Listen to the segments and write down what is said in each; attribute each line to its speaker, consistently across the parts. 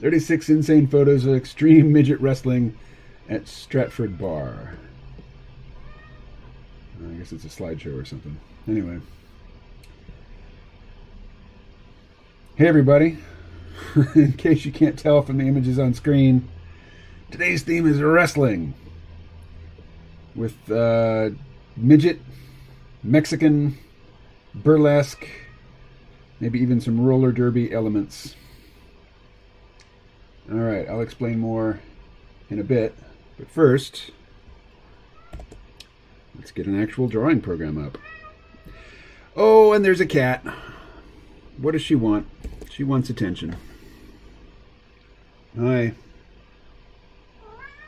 Speaker 1: 36 insane photos of extreme midget wrestling at Stratford Bar. I guess it's a slideshow or something. Anyway. Hey everybody. In case you can't tell from the images on screen, today's theme is wrestling. With midget, Mexican, burlesque, maybe even some roller derby elements. Alright, I'll explain more in a bit. But first, let's get an actual drawing program up. Oh, and there's a cat. What does she want? She wants attention. Hi.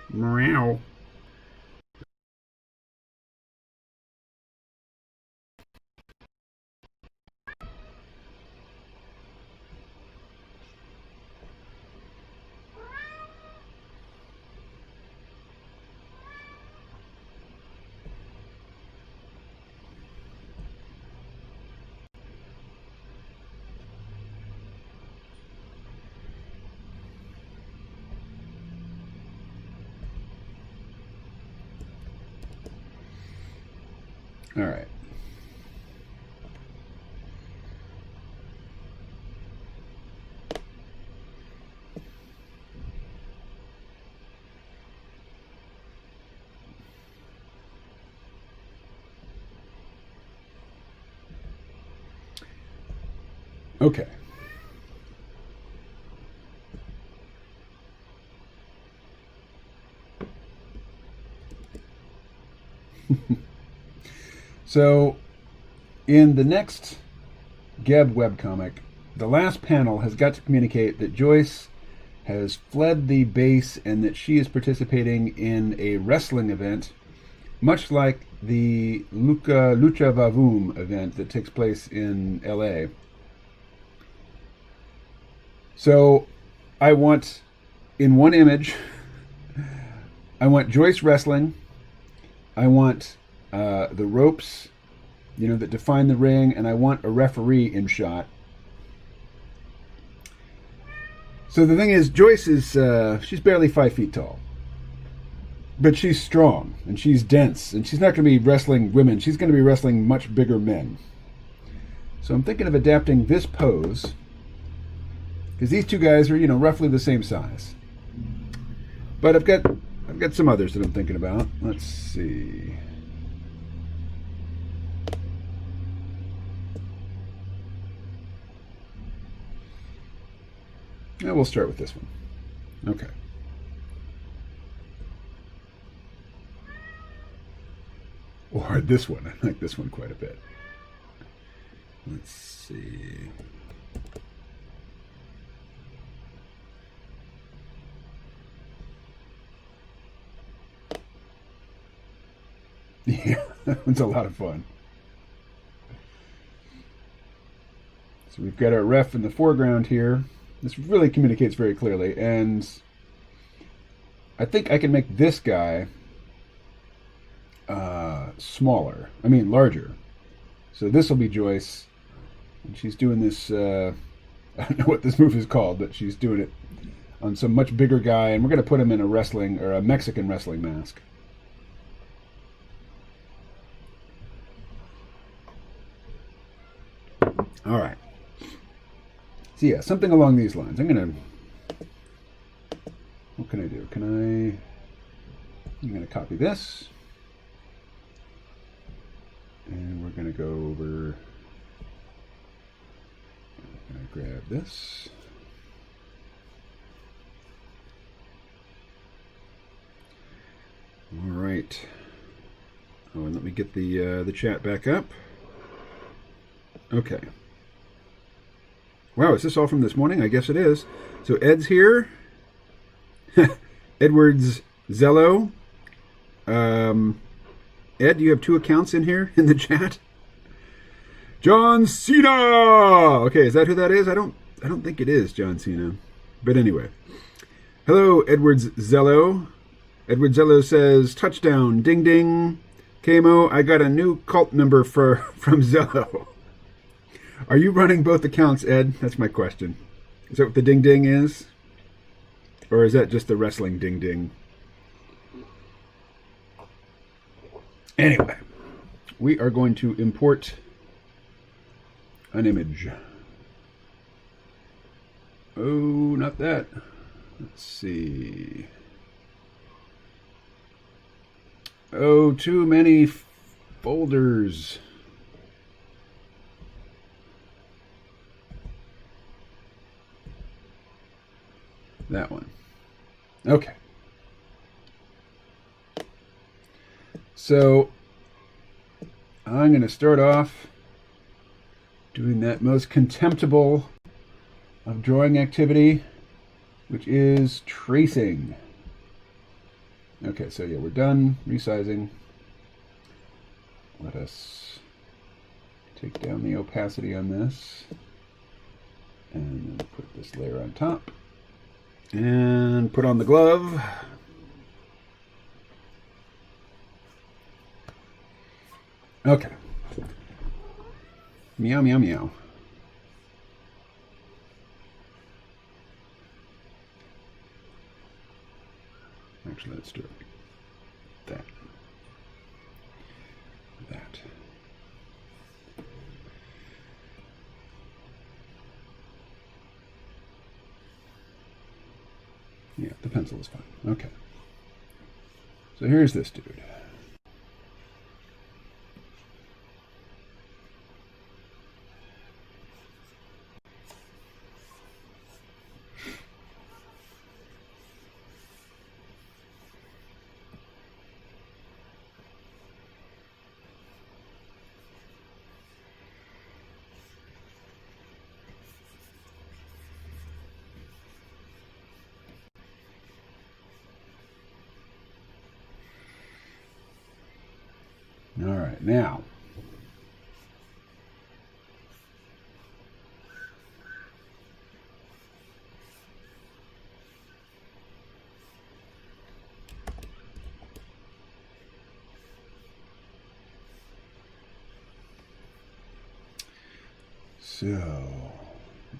Speaker 1: Meow. All right. Okay. So, in the next Geb webcomic, the last panel has got to communicate that Joyce has fled the base and that she is participating in a wrestling event, much like the Lucha Vavoom event that takes place in LA. So, I want, in one image, I want Joyce wrestling. I want the ropes, that define the ring, and I want a referee in shot. So the thing is, Joyce is, she's barely 5 feet tall. But she's strong, and she's dense, and she's not going to be wrestling women. She's going to be wrestling much bigger men. So I'm thinking of adapting this pose, because these two guys are, roughly the same size. But I've got some others that I'm thinking about. Let's see. Yeah, we'll start with this one. Okay. Or this one. I like this one quite a bit. Let's see. Yeah, that one's a lot of fun. So we've got our ref in the foreground here. This really communicates very clearly, and I think I can make this guy larger. So this will be Joyce, and she's doing this, I don't know what this move is called, but she's doing it on some much bigger guy, and we're going to put him in a Mexican wrestling mask. All right. So yeah, something along these lines. What can I do? I'm going to copy this. And we're going to go over, I'm going to grab this. All right. Oh, and let me get the chat back up. Okay. Wow, is this all from this morning? I guess it is. So Ed's here. Edwards Zello. Ed, do you have two accounts in here in the chat? John Cena. Okay, is that who that is? I don't think it is John Cena. But anyway. Hello, Edwards Zello. Edward Zello says, touchdown, ding ding. KMO, I got a new cult member from Zello. Are you running both accounts, Ed? That's my question. Is that what the ding ding is? Or is that just the wrestling ding ding? Anyway, we are going to import an image. Oh, not that. Let's see. Oh, too many folders. That one. Okay. So I'm going to start off doing that most contemptible of drawing activity, which is tracing. Okay, so yeah, we're done resizing. Let us take down the opacity on this and then put this layer on top and put on the glove. Okay. Meow, meow, meow. Actually, let's do it like that. That. Yeah, the pencil is fine. Okay. So here's this dude. All right, now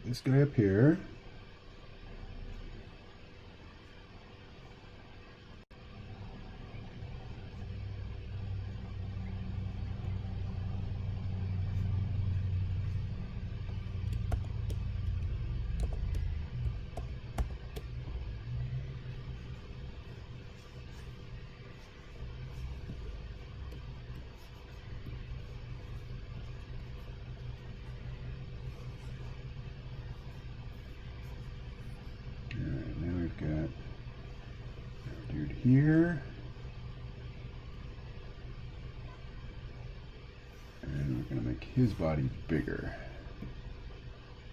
Speaker 1: this guy up here. Here, and we're going to make his body bigger,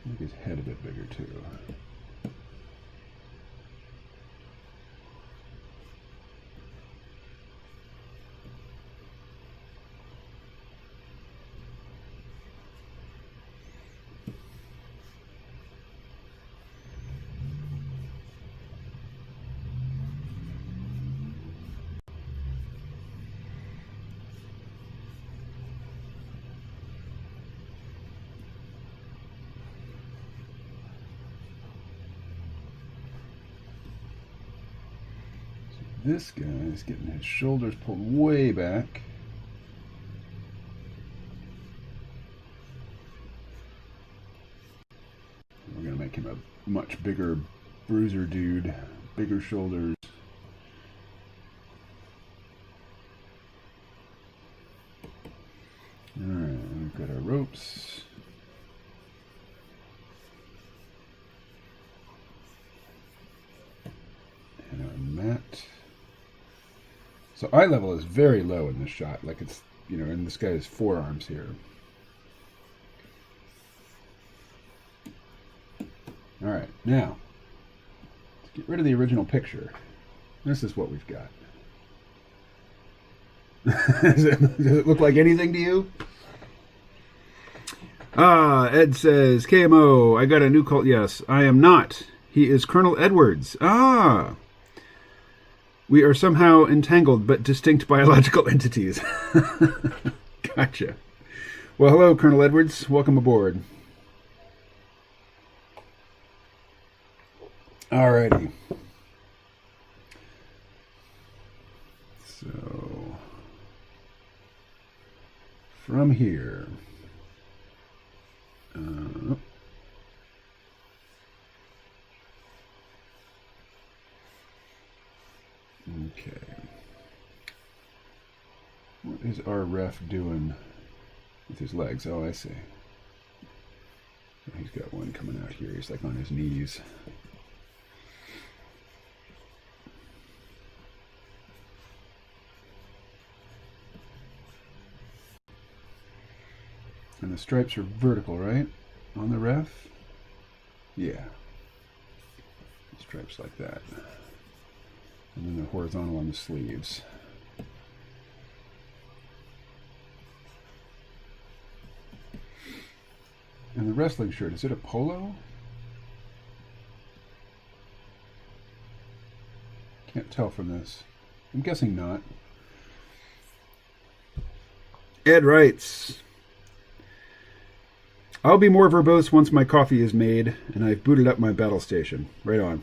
Speaker 1: make his head a bit bigger too. This guy is getting his shoulders pulled way back. We're going to make him a much bigger bruiser dude, bigger shoulders. Alright, we've got our ropes. And our mat. So eye level is very low in this shot, like it's, you know, and this guy's forearms here. All right, now, let's get rid of the original picture. This is what we've got. Does it look like anything to you? Ed says, KMO, I got a new cult. Yes, I am not. He is Colonel Edwards. We are somehow entangled but distinct biological entities. Gotcha. Well, hello, Colonel Edwards. Welcome aboard. Alrighty. So from here, okay. What is our ref doing with his legs? Oh, I see. He's got one coming out here. He's like on his knees. And the stripes are vertical, right? On the ref? Yeah. Stripes like that. And then the horizontal on the sleeves. And the wrestling shirt, is it a polo? Can't tell from this. I'm guessing not. Ed writes, I'll be more verbose once my coffee is made and I've booted up my battle station. Right on.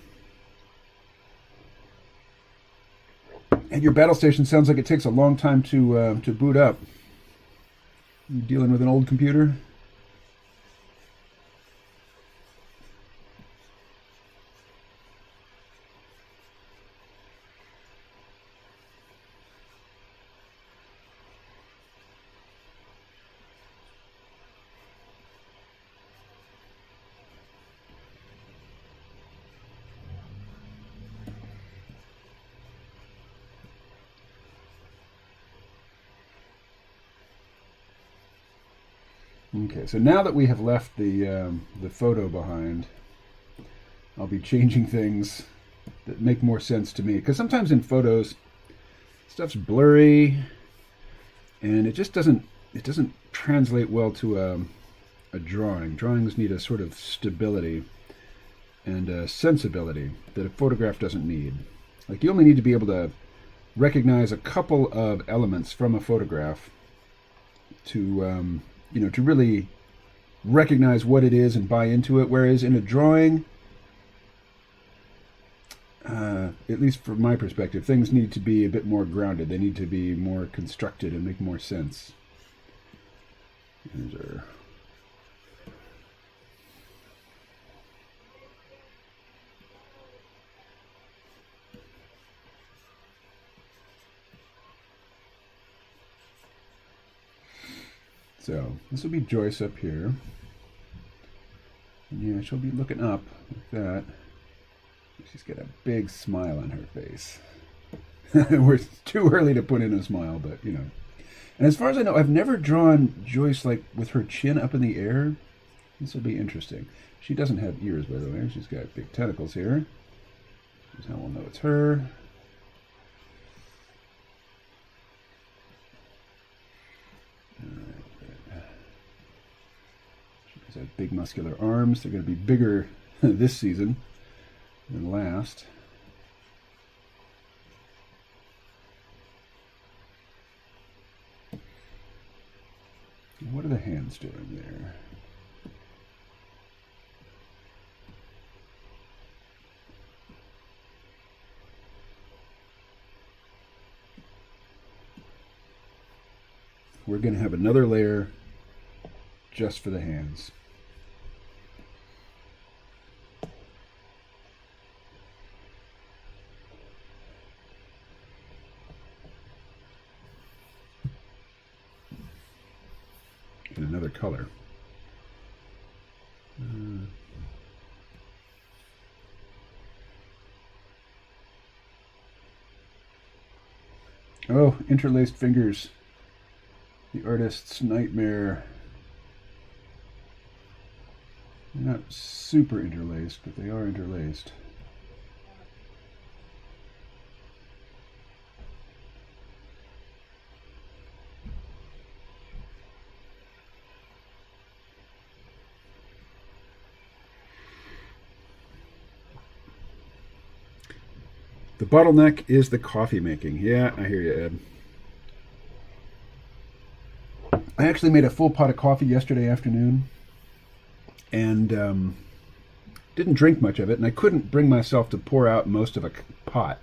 Speaker 1: And your battle station sounds like it takes a long time to boot up. You dealing with an old computer? Okay, so now that we have left the photo behind, I'll be changing things that make more sense to me. Because sometimes in photos, stuff's blurry, and it just doesn't translate well to a drawing. Drawings need a sort of stability and a sensibility that a photograph doesn't need. Like, you only need to be able to recognize a couple of elements from a photograph to to really recognize what it is and buy into it. Whereas in a drawing, at least from my perspective, things need to be a bit more grounded. They need to be more constructed and make more sense. So this will be Joyce up here. And yeah, she'll be looking up like that. She's got a big smile on her face. We're too early to put in a smile, but you know. And as far as I know, I've never drawn Joyce like with her chin up in the air. This will be interesting. She doesn't have ears, by the way. She's got big tentacles here. That's how we'll know it's her. She has big muscular arms. They're going to be bigger this season than last. What are the hands doing there? We're going to have another layer just for the hands. In another color. Oh, interlaced fingers. The artist's nightmare. They're not super interlaced, but they are interlaced. The bottleneck is the coffee making. Yeah, I hear you, Ed. I actually made a full pot of coffee yesterday afternoon, and didn't drink much of it, and I couldn't bring myself to pour out most of a pot.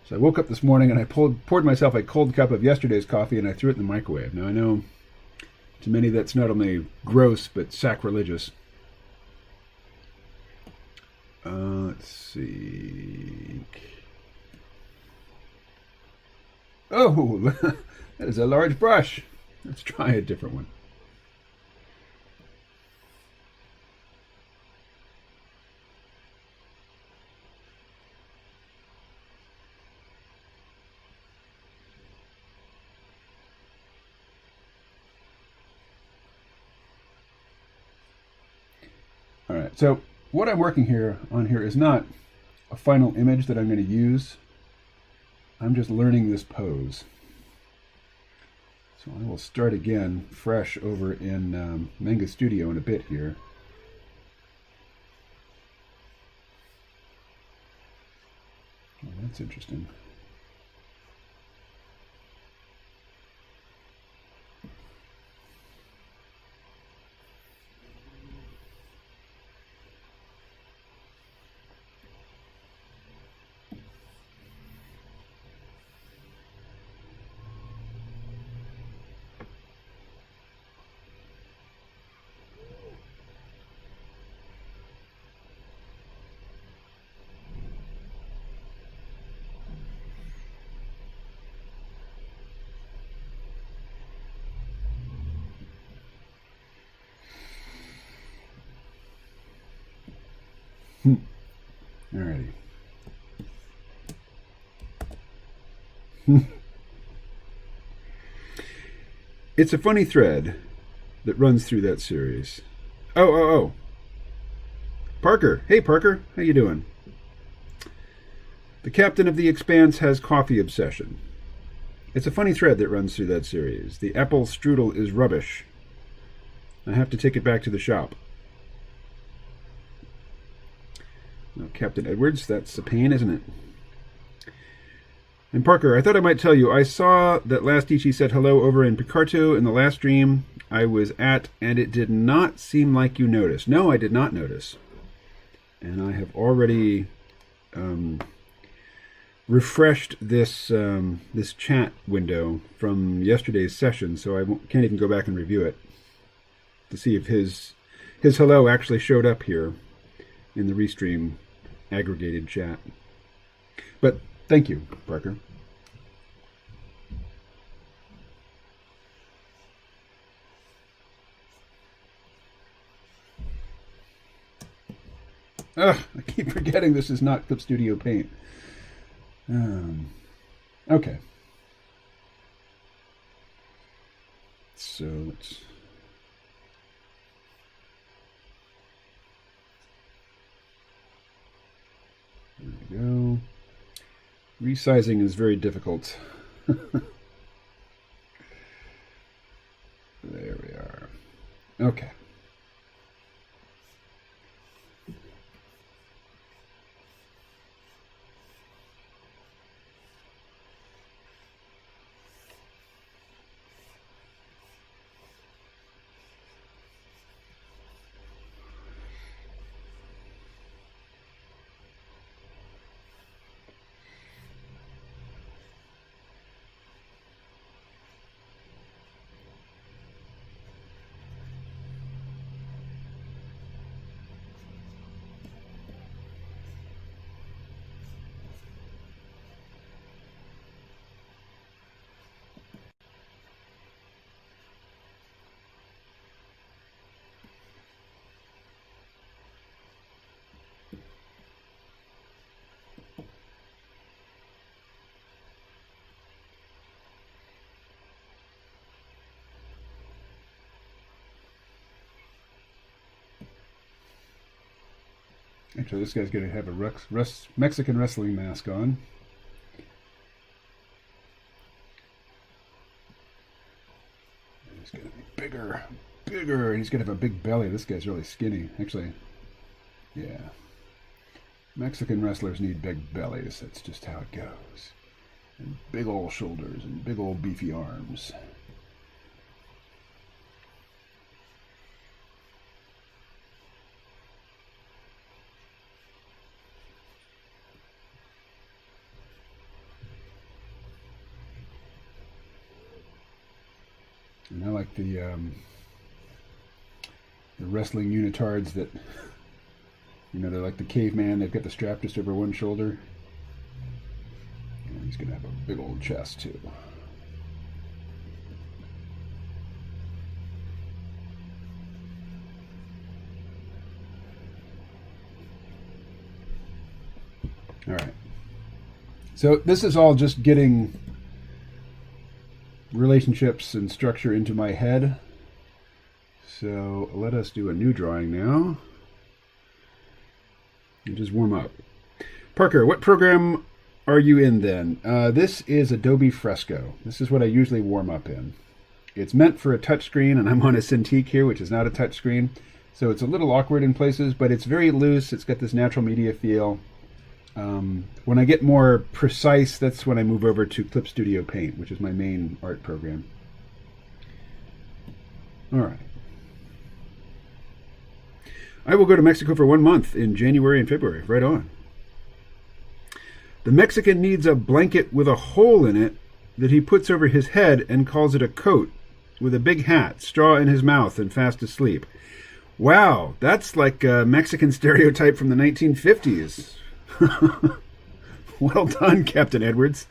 Speaker 1: So I woke up this morning and I poured myself a cold cup of yesterday's coffee and I threw it in the microwave. Now I know to many that's not only gross but sacrilegious. Let's see. Oh, that is a large brush. Let's try a different one. All right, so what I'm working on here is not a final image that I'm going to use. I'm just learning this pose. So I will start again fresh over in Manga Studio in a bit here. Oh, that's interesting. Alrighty. It's a funny thread that runs through that series. Oh. Parker. Hey, Parker. How you doing? The captain of the Expanse has coffee obsession. It's a funny thread that runs through that series. The apple strudel is rubbish. I have to take it back to the shop. Oh, Captain Edwards, that's a pain, isn't it? And Parker, I thought I might tell you, I saw that Last Ichi said hello over in Picarto in the last stream I was at, and it did not seem like you noticed. No, I did not notice. And I have already refreshed this this chat window from yesterday's session, so I can't even go back and review it to see if his hello actually showed up here in the Restream aggregated chat. But thank you, Parker. Ugh, I keep forgetting this is not Clip Studio Paint. Okay. So let's... There we go. Resizing is very difficult. There we are. Okay. Actually, this guy's going to have a Mexican wrestling mask on. He's going to be bigger. He's going to have a big belly. This guy's really skinny. Actually, yeah. Mexican wrestlers need big bellies. That's just how it goes. And big old shoulders and big old beefy arms. And I like the wrestling unitards that, you know, they're like the caveman. They've got the strap just over one shoulder. And he's going to have a big old chest, too. All right. So this is all just getting relationships and structure into my head. So let us do a new drawing now. And just warm up. Parker, what program are you in then? This is Adobe Fresco. This is what I usually warm up in. It's meant for a touchscreen, and I'm on a Cintiq here, which is not a touchscreen. So it's a little awkward in places, but it's very loose. It's got this natural media feel. When I get more precise, that's when I move over to Clip Studio Paint, which is my main art program. All right. I will go to Mexico for 1 month in January and February. Right on. The Mexican needs a blanket with a hole in it that he puts over his head and calls it a coat, with a big hat, straw in his mouth, and fast asleep. Wow, that's like a Mexican stereotype from the 1950s. Well done, Captain Edwards.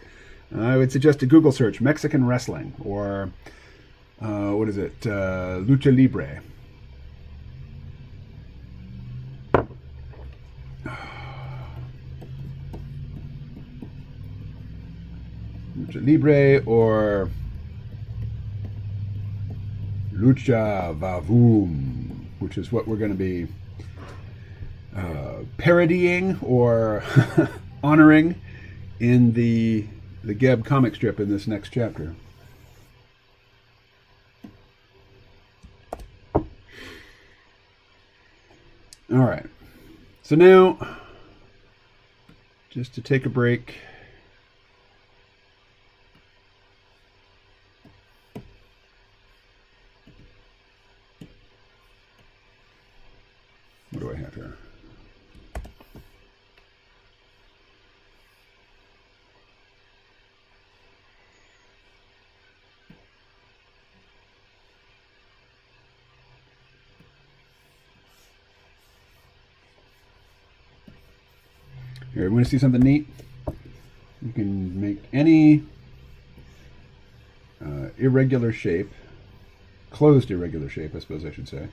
Speaker 1: I would suggest a Google search, Mexican wrestling, or what is it, lucha libre. Lucha libre or lucha vavoom, which is what we're going to be parodying or honoring in the Geb comic strip in this next chapter. All right. So now, just to take a break, what do I have here? Here, want to see something neat? You can make any irregular shape, closed irregular shape, I suppose I should say.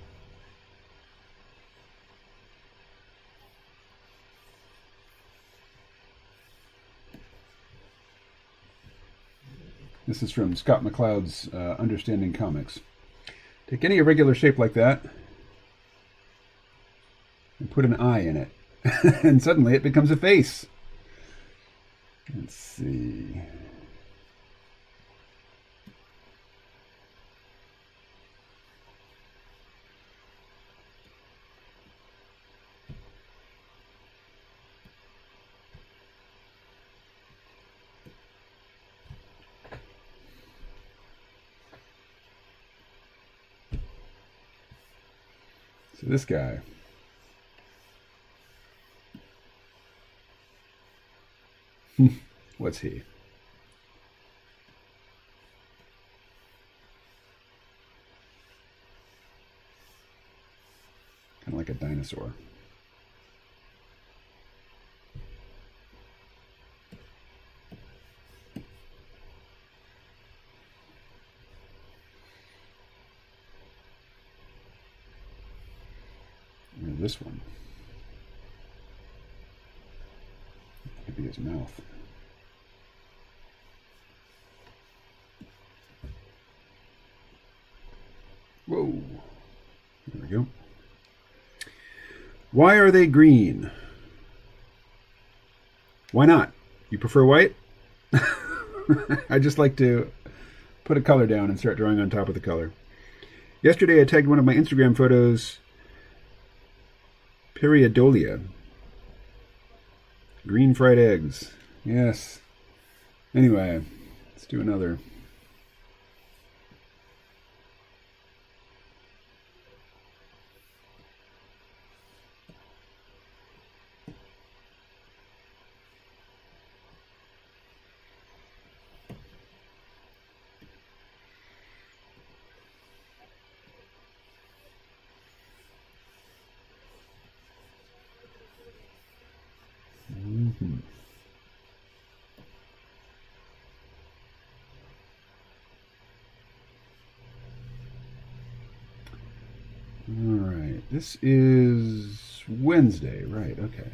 Speaker 1: This is from Scott McCloud's Understanding Comics. Take any irregular shape like that and put an eye in it. And suddenly it becomes a face. Let's see. So this guy. What's he? Kind of like a dinosaur. And this one. Could be his mouth. Whoa. There we go. Why are they green? Why not? You prefer white? I just like to put a color down and start drawing on top of the color. Yesterday I tagged one of my Instagram photos, Periodolia. Green fried eggs. Yes. Anyway, let's do another. This is Wednesday, right? Okay.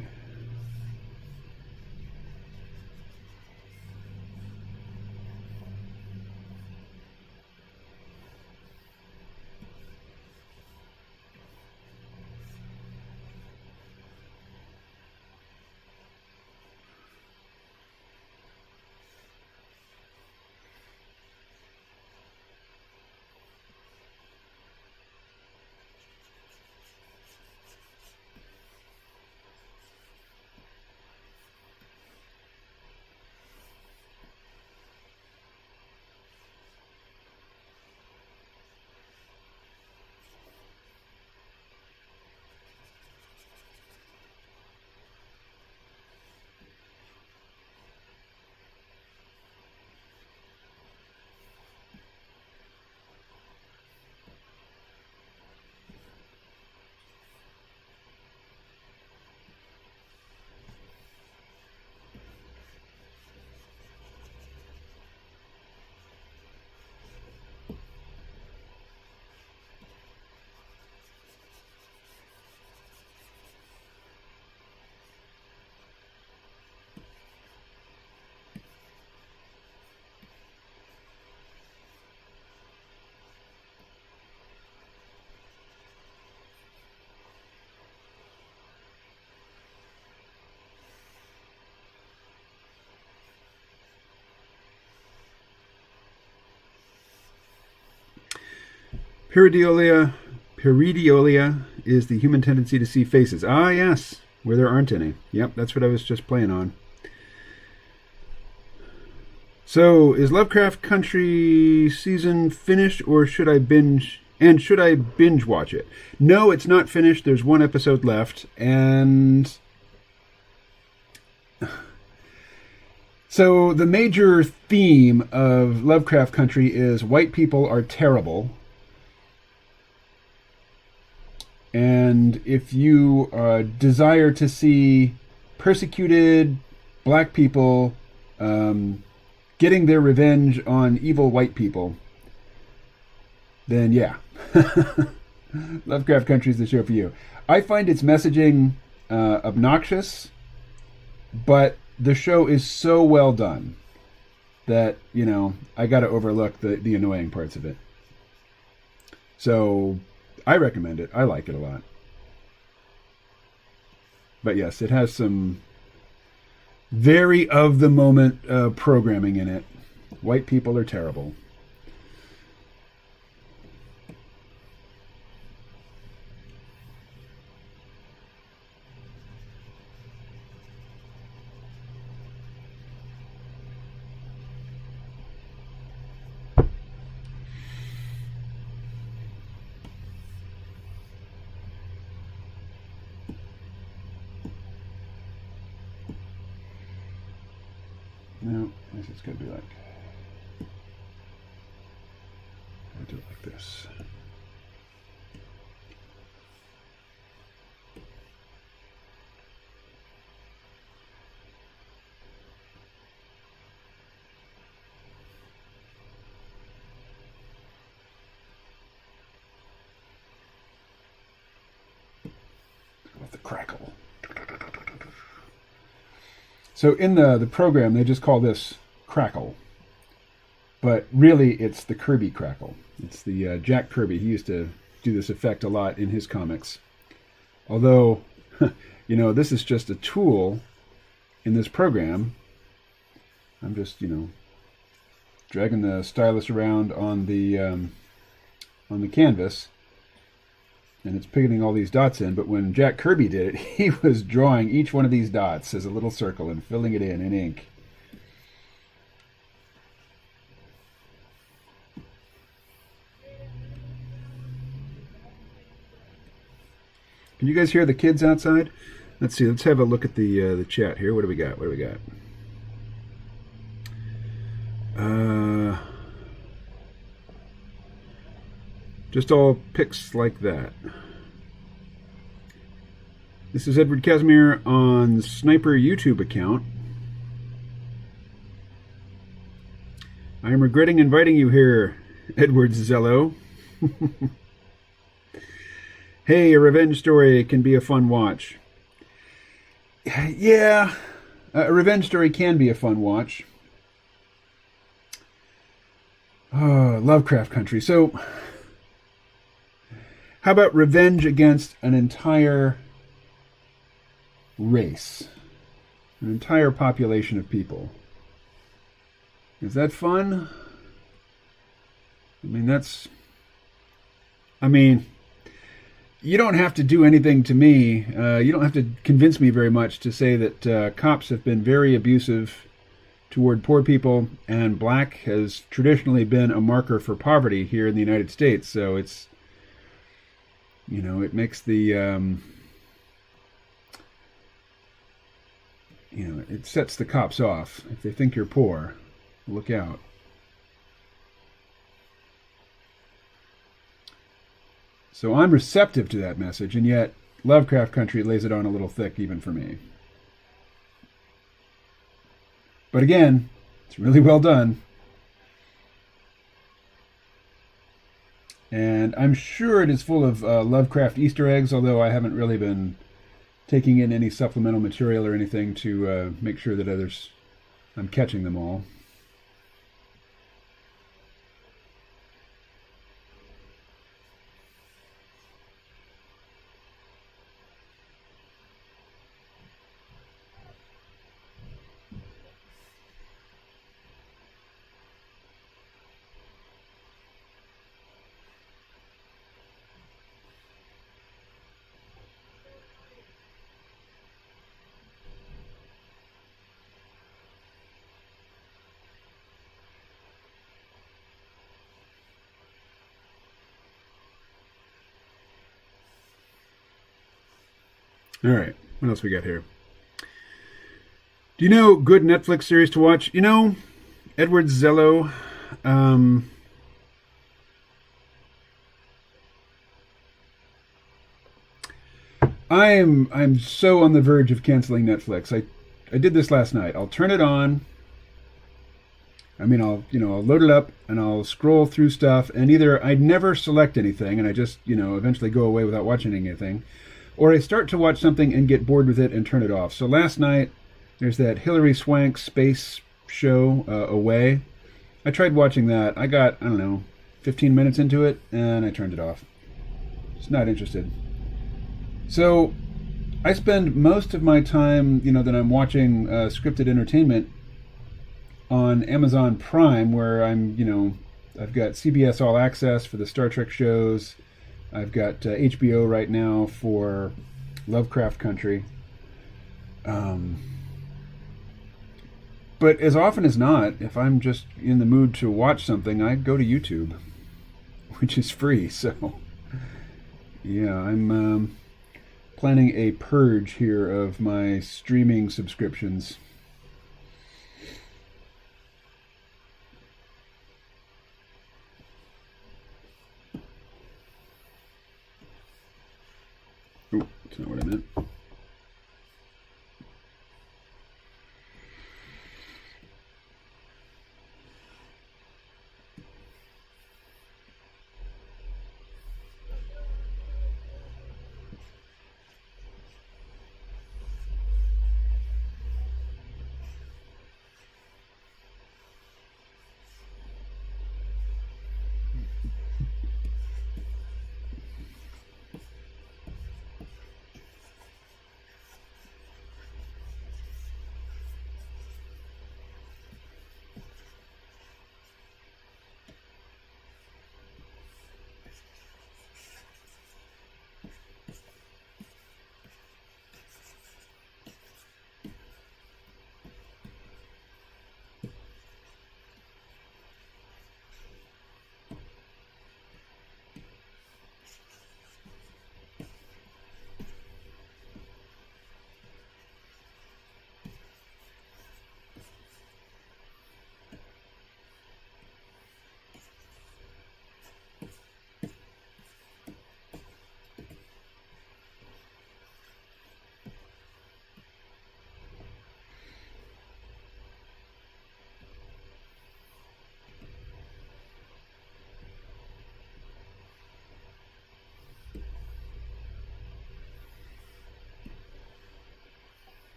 Speaker 1: Pareidolia is the human tendency to see faces. Ah, yes, where there aren't any. Yep, that's what I was just playing on. So, is Lovecraft Country season finished, or should I binge? And should I binge watch it? No, it's not finished. There's one episode left, and so the major theme of Lovecraft Country is white people are terrible. And if you desire to see persecuted black people getting their revenge on evil white people, then yeah, Lovecraft Country is the show for you. I find its messaging obnoxious, but the show is so well done that, you know, I got to overlook the annoying parts of it. So I recommend it. I like it a lot. But yes, it has some very of the moment programming in it. White people are terrible. No, I guess it's going to be like, I'll do it like this. With the crackle. So in the program, they just call this crackle. But really, it's the Kirby crackle. It's the Jack Kirby. He used to do this effect a lot in his comics. Although, you know, this is just a tool in this program. I'm just, you know, dragging the stylus around on the canvas. And it's picking all these dots in, but when Jack Kirby did it, he was drawing each one of these dots as a little circle and filling it in ink. Can you guys hear the kids outside? Let's see. Let's have a look at the chat here. What do we got? What do we got? Just all pics like that. This is Edward Casimir on Sniper YouTube account. I am regretting inviting you here, Edward Zello. Hey, a revenge story can be a fun watch. Yeah, a revenge story can be a fun watch. Oh, Lovecraft Country. So, how about revenge against an entire race, an entire population of people? Is that fun? I mean, that's. I mean, you don't have to do anything to me. You don't have to convince me very much to say that cops have been very abusive toward poor people, and black has traditionally been a marker for poverty here in the United States. So it's, it makes the, it sets the cops off. If they think you're poor, look out. So I'm receptive to that message, and yet Lovecraft Country lays it on a little thick even for me. But again, it's really well done. And I'm sure it is full of Lovecraft Easter eggs, although I haven't really been taking in any supplemental material or anything to make sure that I'm catching them all. All right, what else we got here? Do you know good Netflix series to watch? Edward Zello. Um, I'm so on the verge of canceling Netflix. I did this last night. I'll turn it on. I'll load it up and I'll scroll through stuff, and either I never select anything and I just eventually go away without watching anything, or I start to watch something and get bored with it and turn it off. So last night there's that Hilary Swank space show, Away. I tried watching that. I got 15 minutes into it and I turned it off. Just not interested. So I spend most of my time, that I'm watching scripted entertainment on Amazon Prime, where I've got CBS All Access for the Star Trek shows. I've got HBO right now for Lovecraft Country. But as often as not, if I'm just in the mood to watch something, I go to YouTube, which is free. So, yeah, I'm planning a purge here of my streaming subscriptions. Oh, that's not what I meant.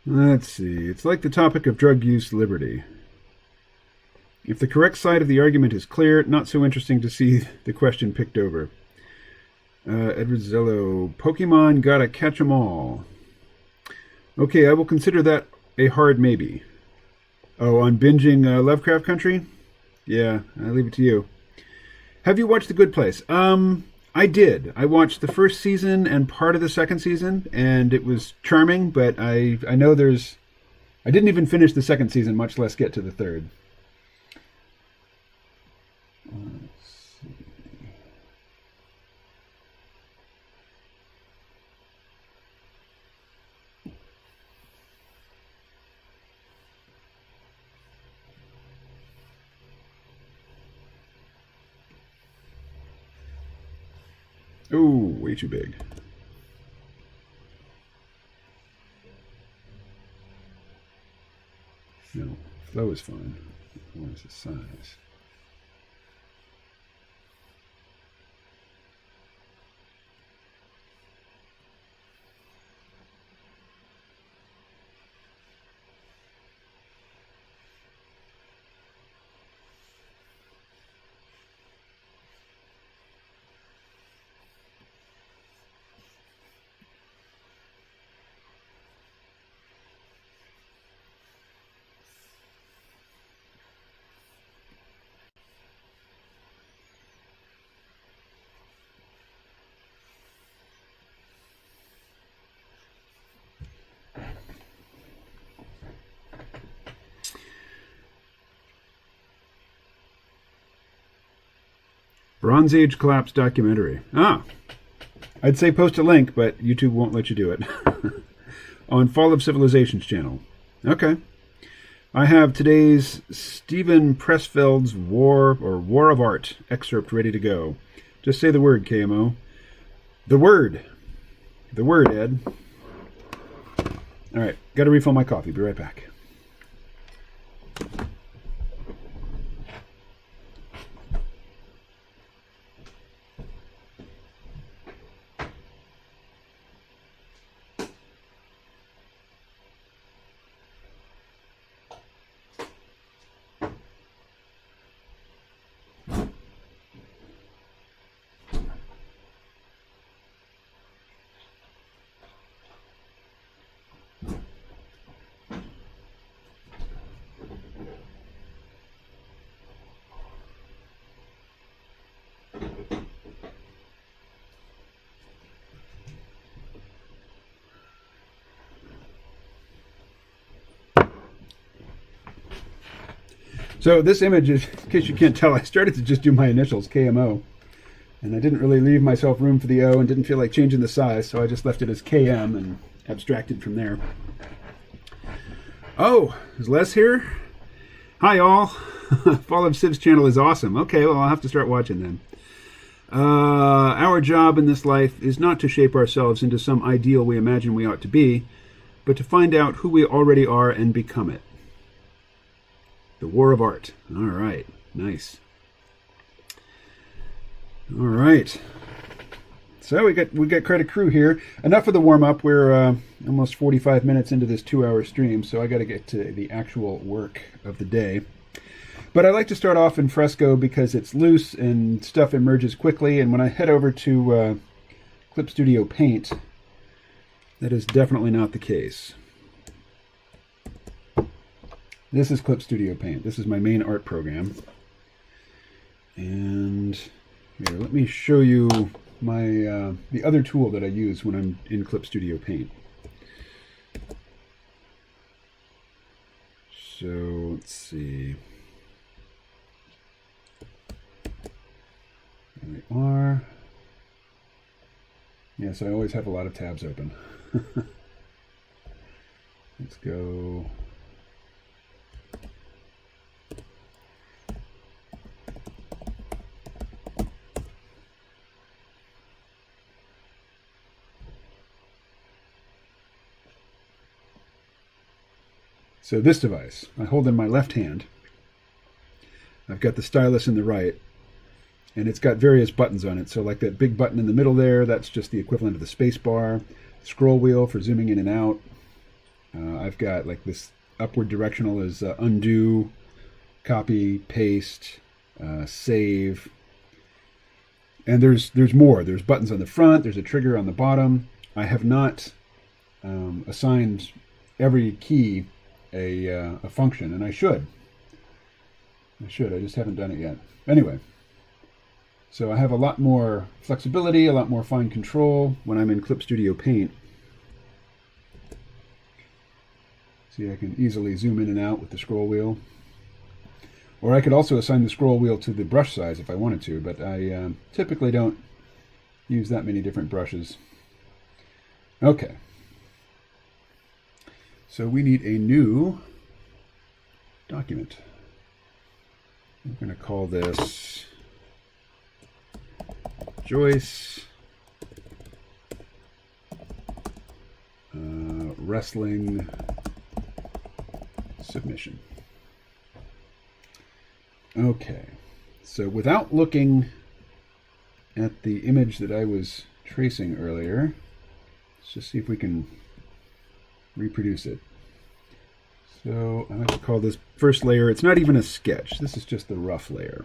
Speaker 1: Let's see. It's like the topic of drug use liberty. If the correct side of the argument is clear, not so interesting to see the question picked over. Edward Zello, Pokemon gotta catch 'em all. Okay, I will consider that a hard maybe. Oh, on binging Lovecraft Country? Yeah, I leave it to you. Have you watched The Good Place? I did. I watched the first season and part of the second season, and it was charming, but I know there's... I didn't even finish the second season, much less get to the third. Let's see. Oh, way too big. No, flow is fine. Where's the size? Bronze Age Collapse documentary. I'd say post a link, but YouTube won't let you do it. On Fall of Civilizations channel. Okay. I have today's Stephen Pressfeld's War of Art excerpt ready to go. Just say the word, KMO. The word. The word, Ed. All right. Got to refill my coffee. Be right back. So this image is, in case you can't tell, I started to just do my initials, KMO. And I didn't really leave myself room for the O and didn't feel like changing the size, so I just left it as KM and abstracted from there. Oh, is Les here? Hi, all. Fall of Civ's channel is awesome. Okay, well, I'll have to start watching then. Our job in this life is not to shape ourselves into some ideal we imagine we ought to be, but to find out who we already are and become it. The War of Art. All right. Nice. All right. So we got quite a crew here. Enough of the warm-up. We're almost 45 minutes into this 2-hour stream, so I got to get to the actual work of the day. But I like to start off in fresco because it's loose and stuff emerges quickly, and when I head over to Clip Studio Paint, that is definitely not the case. This is Clip Studio Paint. This is my main art program. And here, let me show you my the other tool that I use when I'm in Clip Studio Paint. So let's see. There we are. Yes, I always have a lot of tabs open. Let's go. So this device, I hold in my left hand. I've got the stylus in the right, and it's got various buttons on it. So like that big button in the middle there, that's just the equivalent of the space bar. Scroll wheel for zooming in and out. I've got like this upward directional is undo, copy, paste, save. And there's more. There's buttons on the front. There's a trigger on the bottom. I have not assigned every key a function, and I should. I just haven't done it yet. Anyway, so I have a lot more flexibility, a lot more fine control when I'm in Clip Studio Paint. See, I can easily zoom in and out with the scroll wheel. Or I could also assign the scroll wheel to the brush size if I wanted to, but I typically don't use that many different brushes. Okay. So we need a new document. I'm going to call this Joyce Wrestling Submission. Okay, so without looking at the image that I was tracing earlier, let's just see if we can reproduce it. So I like to call this first layer, it's not even a sketch, this is just the rough layer.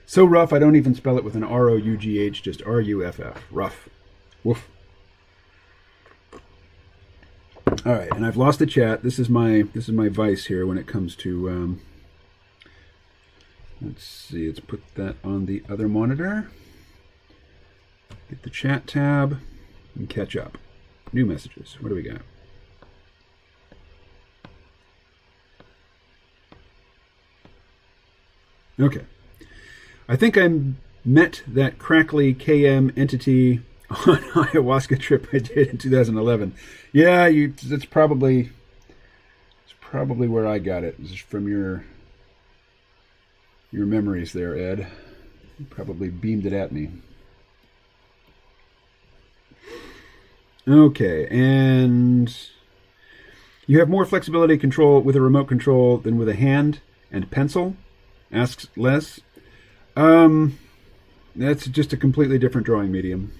Speaker 1: So rough I don't even spell it with an R-O-U-G-H, just R-U-F-F, rough. Woof. All right, and I've lost the chat. This is my vice here when it comes to let's see, let's put that on the other monitor. Get the chat tab and catch up. New messages. What do we got? Okay. I think I met that crackly KM entity on ayahuasca trip I did in 2011. Yeah, it's probably where I got it. This is from your memories there, Ed. You probably beamed it at me. Okay, and you have more flexibility control with a remote control than with a hand and pencil, asks Les. That's just a completely different drawing medium.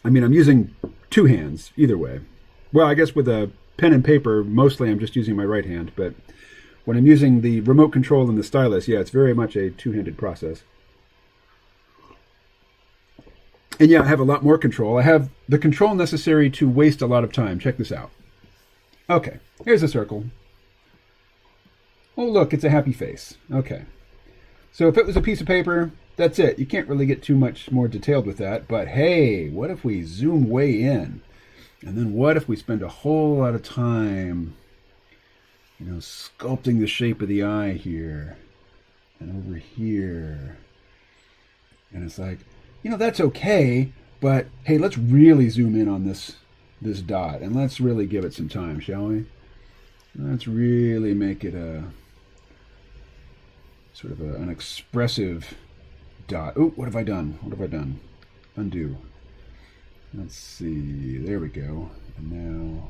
Speaker 1: I mean, I'm using two hands either way. Well, I guess with a pen and paper, mostly I'm just using my right hand, but when I'm using the remote control and the stylus, yeah, it's very much a two-handed process. And yeah, I have a lot more control. I have the control necessary to waste a lot of time. Check this out. Okay, here's a circle. Oh, look, it's a happy face. Okay. So if it was a piece of paper, that's it. You can't really get too much more detailed with that. But hey, what if we zoom way in? And then what if we spend a whole lot of time, sculpting the shape of the eye here and over here. And it's like, that's okay, but hey, let's really zoom in on this dot and let's really give it some time, shall we? Let's really make it a sort of an expressive dot. Oh, what have I done? Undo. Let's see. There we go. And now,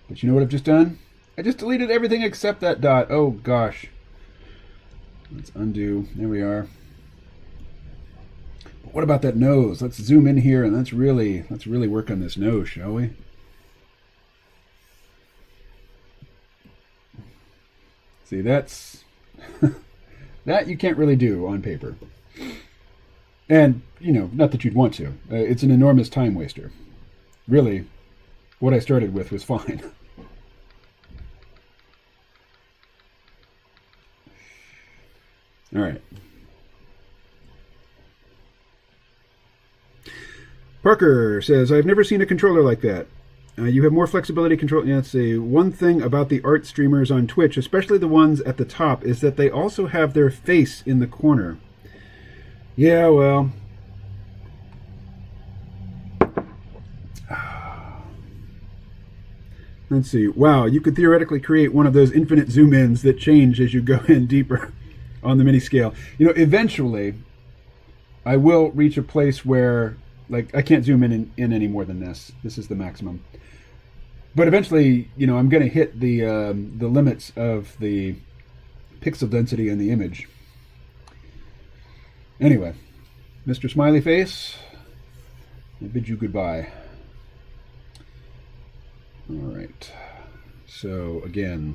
Speaker 1: but you know what I've just done? I just deleted everything except that dot. Oh gosh. Let's undo. There we are. But what about that nose? Let's zoom in here and let's really work on this nose, shall we? See, that's that you can't really do on paper. And, not that you'd want to. It's an enormous time waster. Really, what I started with was fine. All right. Parker says, I've never seen a controller like that. You have more flexibility control. Yeah, let's see. One thing about the art streamers on Twitch, especially the ones at the top, is that they also have their face in the corner. Yeah, well. Let's see. Wow, you could theoretically create one of those infinite zoom-ins that change as you go in deeper on the mini scale. Eventually, I will reach a place where, I can't zoom in any more than this. This is the maximum. But eventually, I'm going to hit the limits of the pixel density in the image. Anyway, Mr. Smiley Face, I bid you goodbye. All right. So again,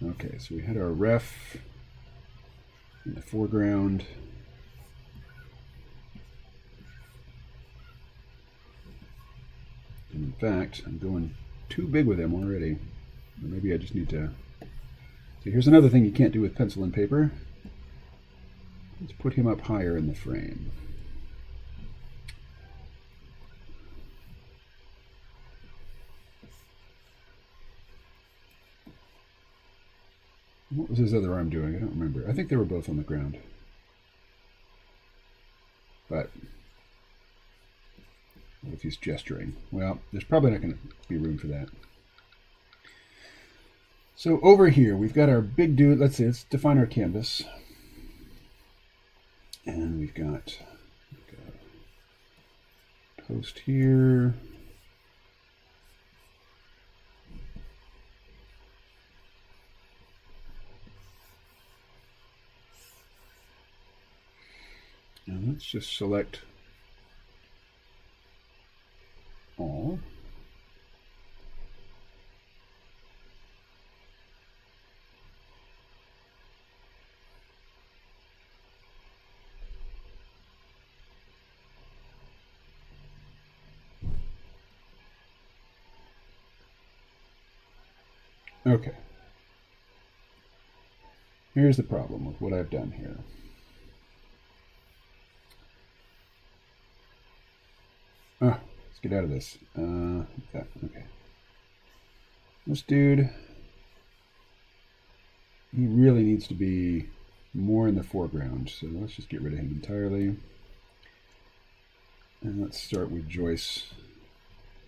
Speaker 1: okay, so we had our ref in the foreground. And in fact, I'm going too big with him already. Or maybe I just need to... So here's another thing you can't do with pencil and paper. Let's put him up higher in the frame. What was his other arm doing? I don't remember. I think they were both on the ground. But what if he's gesturing? Well, there's probably not going to be room for that. So over here, we've got our big dude. Let's define our canvas. And we've got a post here. And let's just select all. Okay. Here's the problem with what I've done here. Let's get out of this. Okay. This dude, he really needs to be more in the foreground. So let's just get rid of him entirely. And let's start with Joyce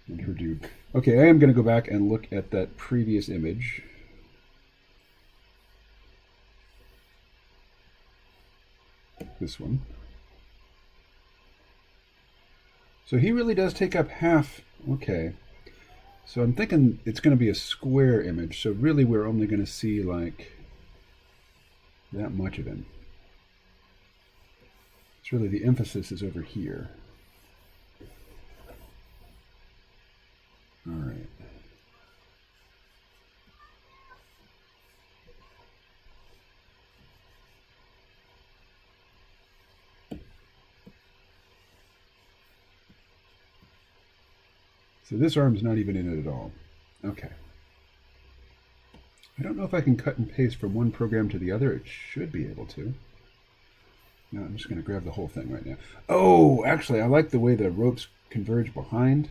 Speaker 1: and her dude. Okay, I am going to go back and look at that previous image. This one. So he really does take up half. Okay. So I'm thinking it's going to be a square image. So really we're only going to see like that much of him. It's really the emphasis is over here. All right. So this arm's not even in it at all. Okay. I don't know if I can cut and paste from one program to the other. It should be able to. No, I'm just going to grab the whole thing right now. Oh, actually, I like the way the ropes converge behind.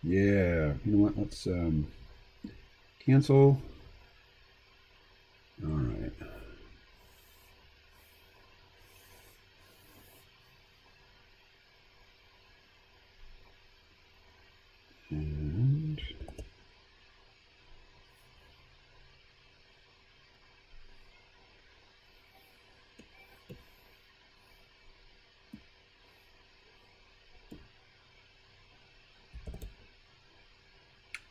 Speaker 1: Yeah. You know what? Let's cancel. All right. And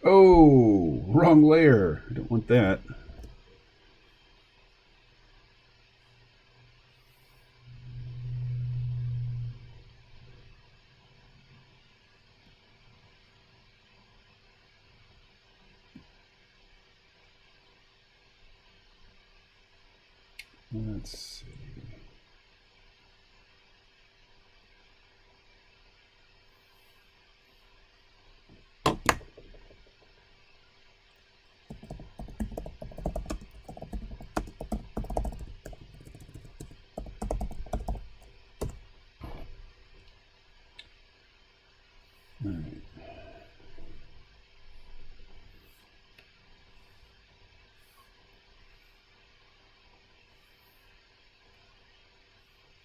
Speaker 1: oh, wrong layer. I don't want that. Let's see. All right.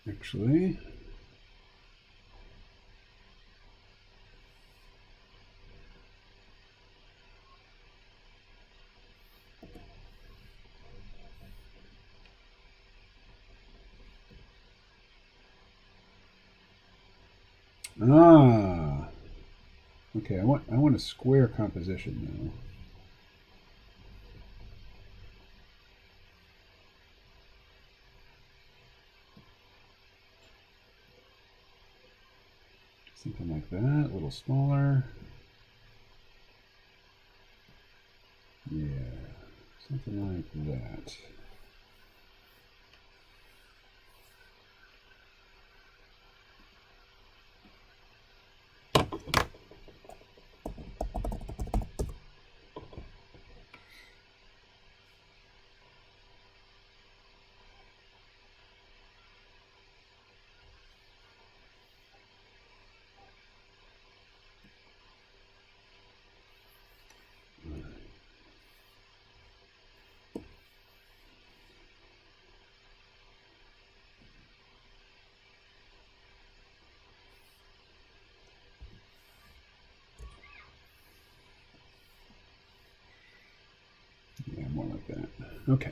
Speaker 1: Actually, okay. I want a square composition now. Something like that, a little smaller. Yeah, something like that. Yeah, more like that. Okay.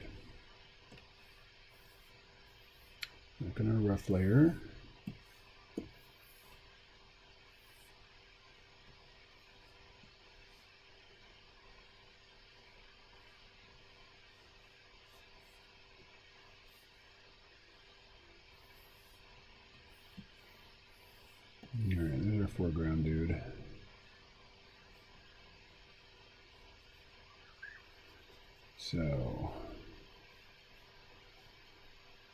Speaker 1: Back on our rough layer. All right, there's our foreground dude. So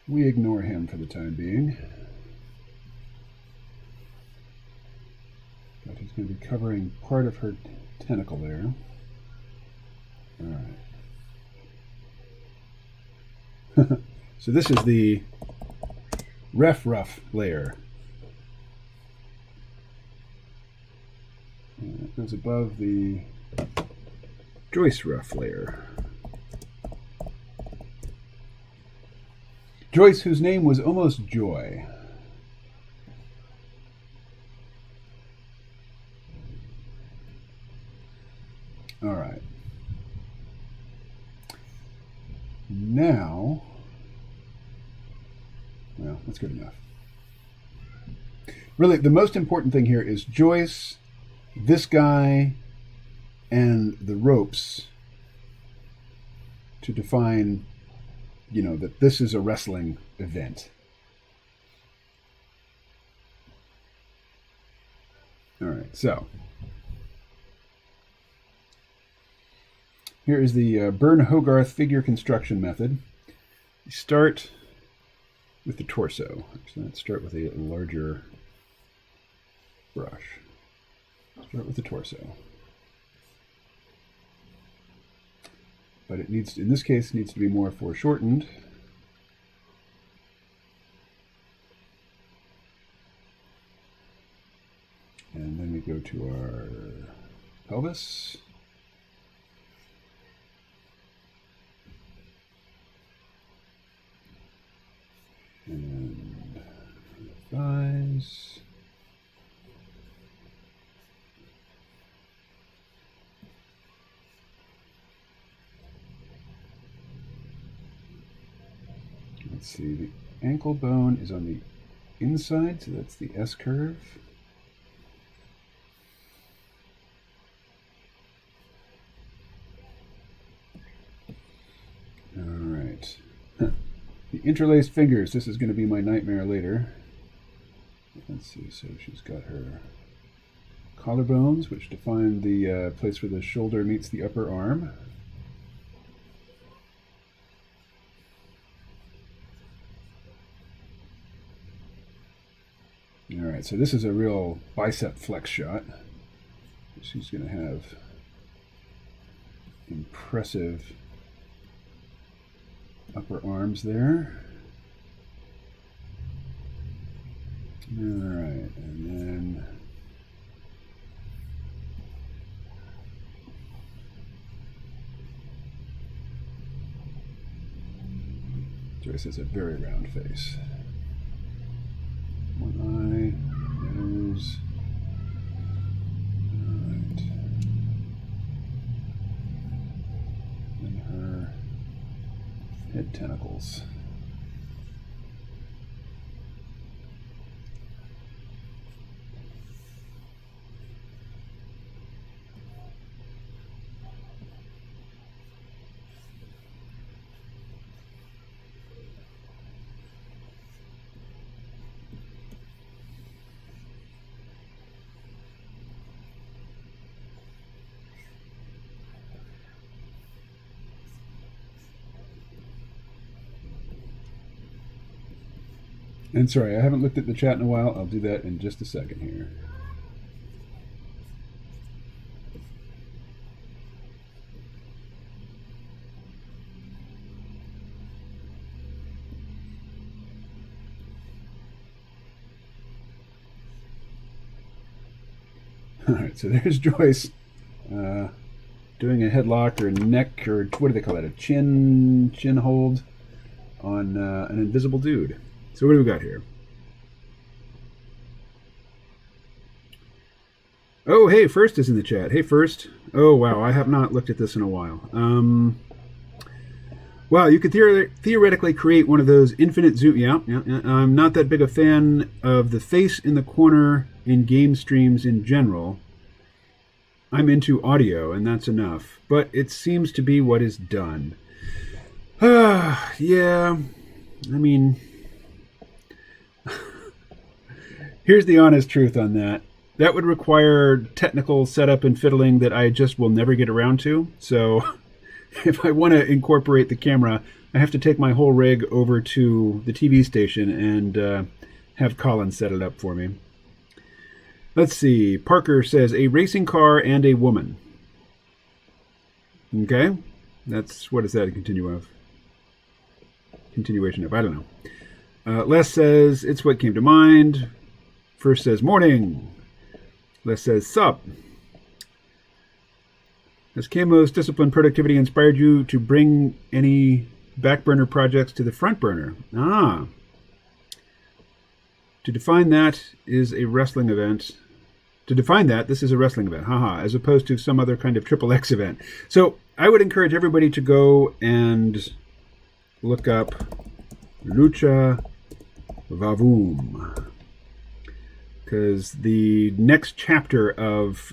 Speaker 1: we ignore him for the time being. But he's going to be covering part of her tentacle there. All right. So this is the rough layer. And it goes above the Joyce rough layer. Joyce, whose name was almost Joy. All right. Now, well, that's good enough. Really, the most important thing here is Joyce, this guy, and the ropes to define, that this is a wrestling event. All right, so here is the Byrne Hogarth figure construction method. You start with the torso. Actually, let's start with a larger brush. Start with the torso. But it needs, in this case, needs to be more foreshortened. And then we go to our pelvis. And thighs. Let's see, the ankle bone is on the inside, so that's the S curve. All right. The interlaced fingers, this is going to be my nightmare later. Let's see, so she's got her collarbones, which define the place where the shoulder meets the upper arm. All right, so this is a real bicep flex shot. She's going to have impressive upper arms there. All right, and then Joyce has a very round face. One eye, nose. All right. And her head tentacles. And sorry, I haven't looked at the chat in a while. I'll do that in just a second here. All right, so there's Joyce doing a headlock or neck, or what do they call that? A chin hold on an invisible dude. So what do we got here? Oh, hey, First is in the chat. Hey, First. Oh, wow, I have not looked at this in a while. Wow, you could theoretically create one of those infinite zoom. Yeah. I'm not that big a fan of the face in the corner in game streams in general. I'm into audio, and that's enough. But it seems to be what is done. Yeah. I mean, here's the honest truth on that. That would require technical setup and fiddling that I just will never get around to. So if I want to incorporate the camera, I have to take my whole rig over to the TV station and have Colin set it up for me. Let's see. Parker says, a racing car and a woman. Okay. What is that a continuation of? I don't know. Les says, it's what came to mind. First says, morning. Les says, sup. Has Camo's discipline productivity inspired you to bring any back burner projects to the front burner? Ah. To define that is a wrestling event. To define that, this is a wrestling event, haha, as opposed to some other kind of XXX event. So I would encourage everybody to go and look up Lucha Vavoom, because the next chapter of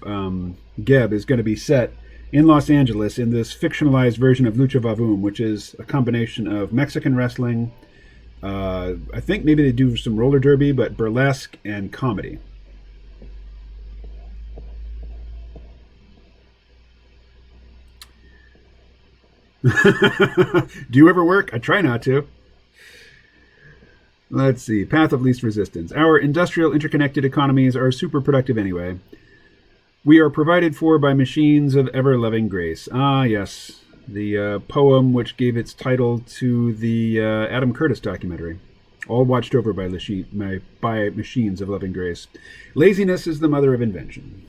Speaker 1: Geb is going to be set in Los Angeles in this fictionalized version of Lucha Vavoom, which is a combination of Mexican wrestling, I think maybe they do some roller derby, but burlesque and comedy. Do you ever work? I try not to. Let's see. Path of least resistance. Our industrial interconnected economies are super productive anyway. We are provided for by machines of ever-loving grace. Ah, yes. The poem which gave its title to the Adam Curtis documentary. All watched over by machines of loving grace. Laziness is the mother of invention.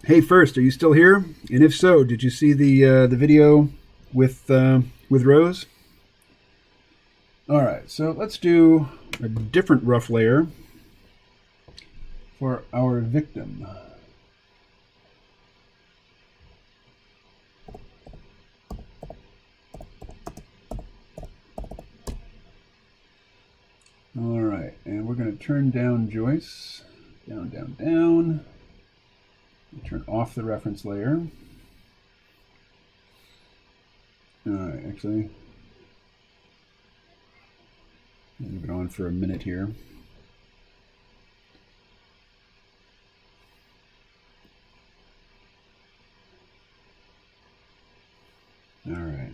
Speaker 1: Hey, First, are you still here? And if so, did you see the video with Rose? All right, so let's do a different rough layer for our victim. All right, and we're going to turn down Joyce. Down, down, down. Turn off the reference layer. All right, actually, leave it on for a minute here. All right.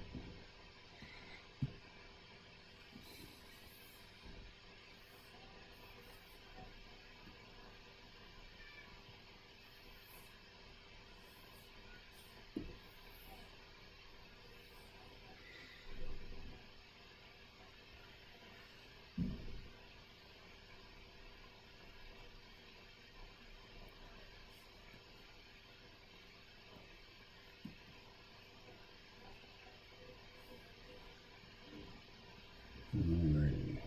Speaker 1: Alrighty.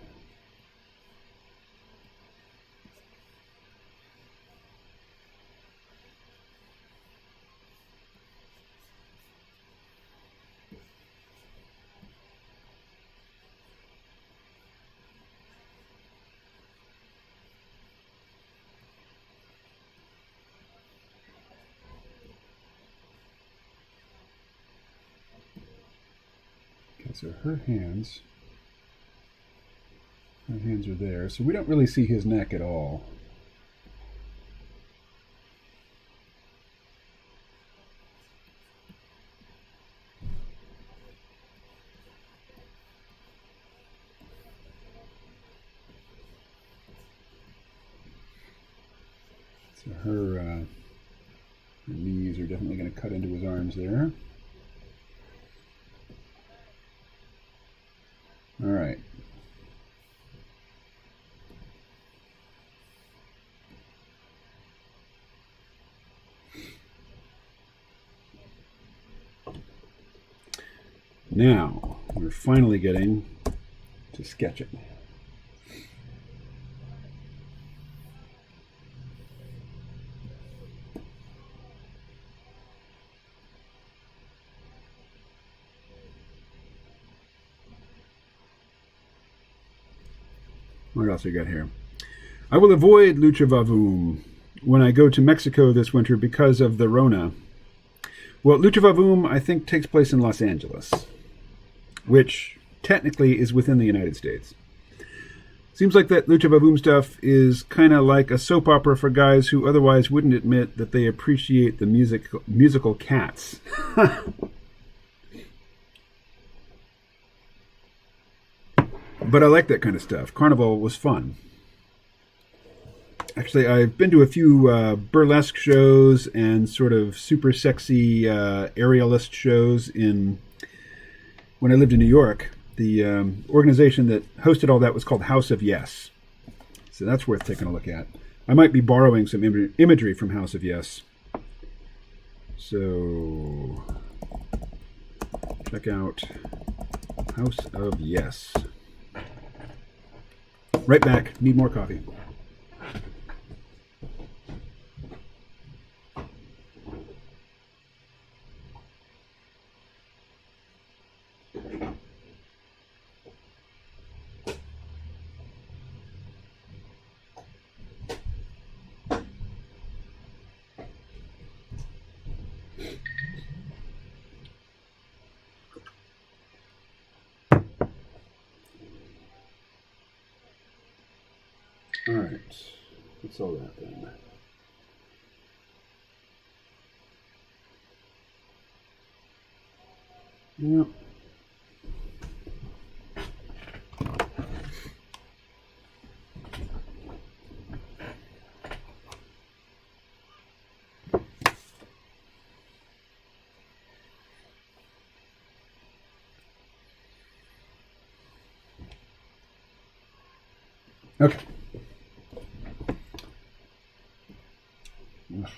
Speaker 1: Okay, so her hands are there, so we don't really see his neck at all. So her knees are definitely going to cut into his arms there. All right. Now, we're finally getting to sketching. What else we got here? I will avoid Lucha Vavoom when I go to Mexico this winter because of the Rona. Well, Lucha Vavoom, I think, takes place in Los Angeles, which technically is within the United States. Seems like that Lucha Vavoom stuff is kind of like a soap opera for guys who otherwise wouldn't admit that they appreciate the musical Cats. But I like that kind of stuff. Carnival was fun. Actually, I've been to a few burlesque shows and sort of super sexy aerialist shows when I lived in New York. The organization that hosted all that was called House of Yes. So that's worth taking a look at. I might be borrowing some imagery from House of Yes. So check out House of Yes. Right back. Need more coffee. All right, what's all that then? Yep. Okay. Ugh.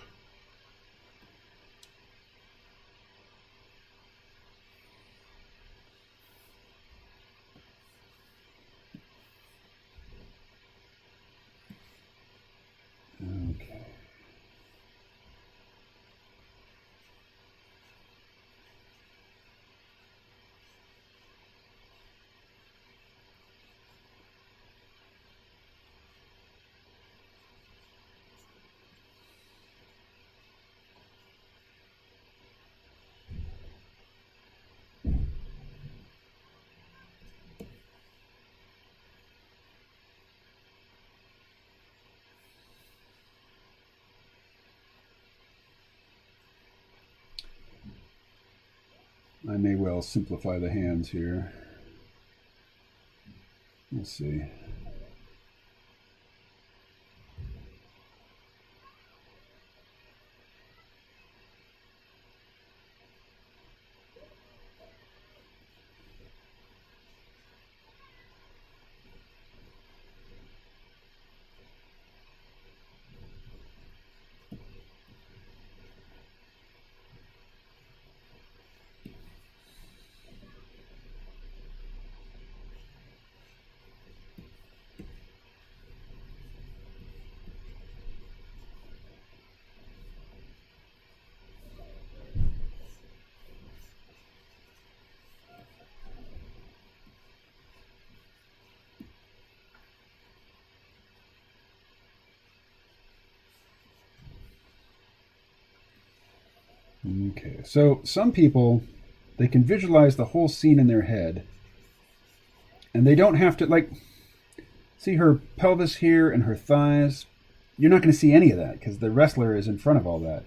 Speaker 1: Okay. I may well simplify the hands here. We'll see. Okay, so some people, they can visualize the whole scene in their head, and they don't have to, like, see her pelvis here and her thighs. You're not going to see any of that because the wrestler is in front of all that.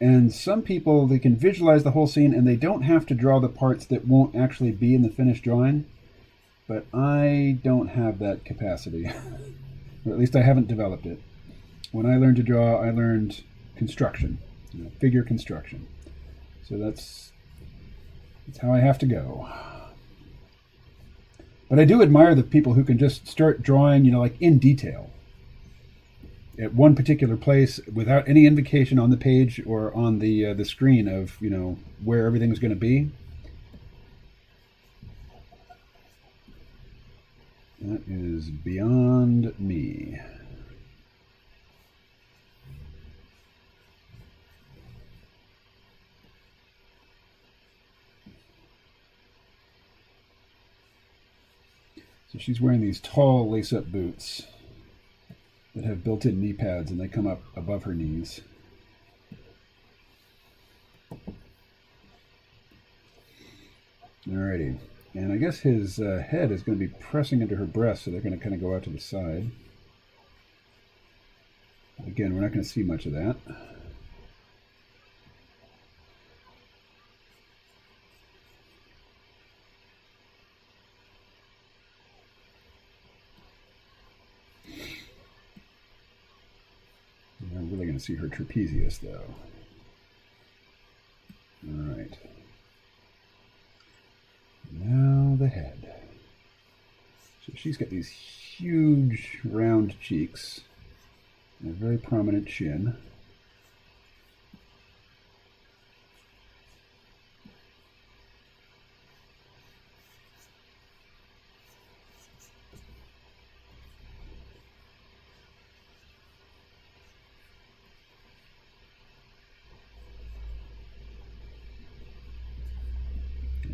Speaker 1: And some people, they can visualize the whole scene and they don't have to draw the parts that won't actually be in the finished drawing. But I don't have that capacity. Or at least I haven't developed it. when I learned to draw, I learned construction, figure construction. So that's how I have to go. But I do admire the people who can just start drawing, like in detail at one particular place without any indication on the page or on the screen of, where everything's going to be. That is beyond me. So she's wearing these tall lace-up boots that have built-in knee pads, and they come up above her knees. Alrighty. And I guess his head is going to be pressing into her breast, so they're going to kind of go out to the side. Again, we're not going to see much of that. We're really going to see her trapezius, though. All right. Now the head. So she's got these huge round cheeks and a very prominent chin.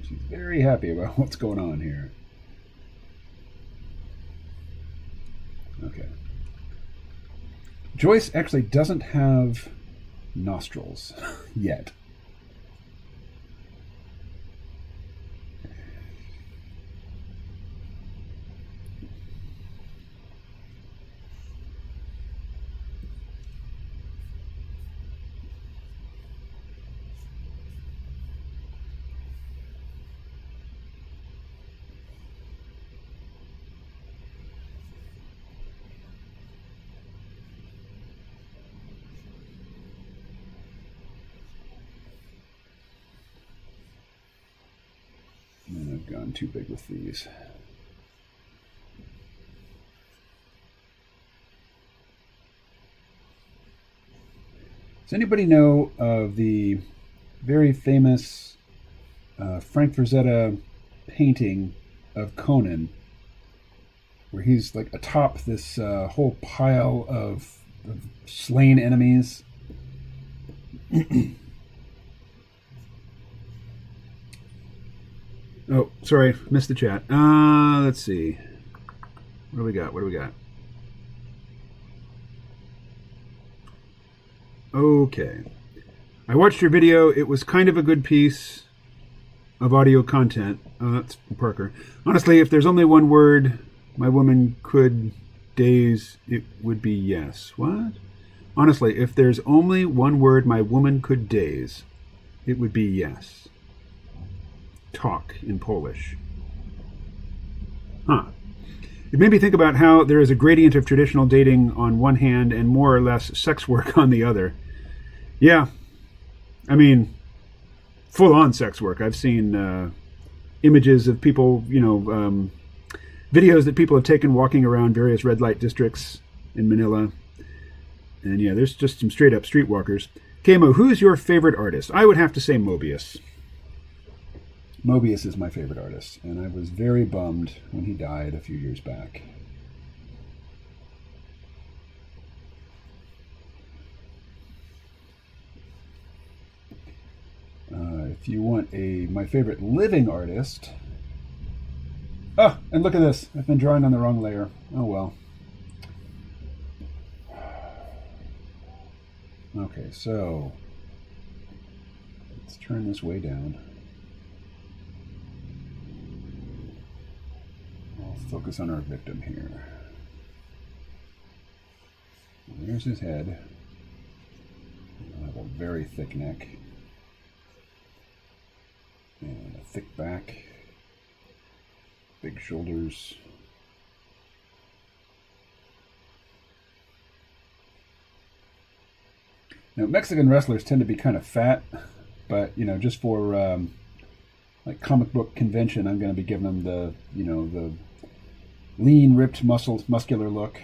Speaker 1: She's very happy about what's going on here. Okay. Joyce actually doesn't have nostrils yet. And I've gone too big with these. Does anybody know of the very famous Frank Frazetta painting of Conan, where he's like atop this whole pile of slain enemies? Oh, sorry, missed the chat. Let's see. What do we got? Okay. I watched your video. It was kind of a good piece of audio content. Oh, that's Parker. Honestly, if there's only one word my woman could daze, it would be yes. What? Honestly, if there's only one word my woman could daze, it would be yes. Talk in Polish. Huh. It made me think about how there is a gradient of traditional dating on one hand and more or less sex work on the other. Yeah. I mean, full-on sex work. I've seen images of people, videos that people have taken walking around various red light districts in Manila. And yeah, there's just some straight-up streetwalkers. Kamo, who's your favorite artist? I would have to say Mobius. Mobius is my favorite artist, and I was very bummed when he died a few years back. If you want my favorite living artist... Oh, and look at this. I've been drawing on the wrong layer. Oh, well. Okay, so let's turn this way down. I'll focus on our victim here. There's his head. He'll have a very thick neck and a thick back, big shoulders. Now, Mexican wrestlers tend to be kind of fat, but just for like comic book convention, I'm going to be giving them the the lean, ripped, muscular look.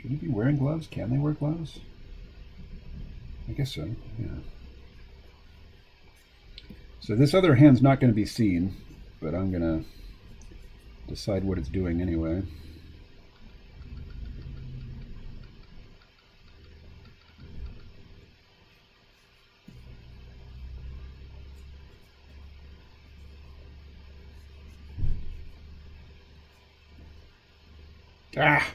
Speaker 1: Should he be wearing gloves? Can they wear gloves? I guess so, yeah. So this other hand's not going to be seen, but I'm going to decide what it's doing anyway. Ah!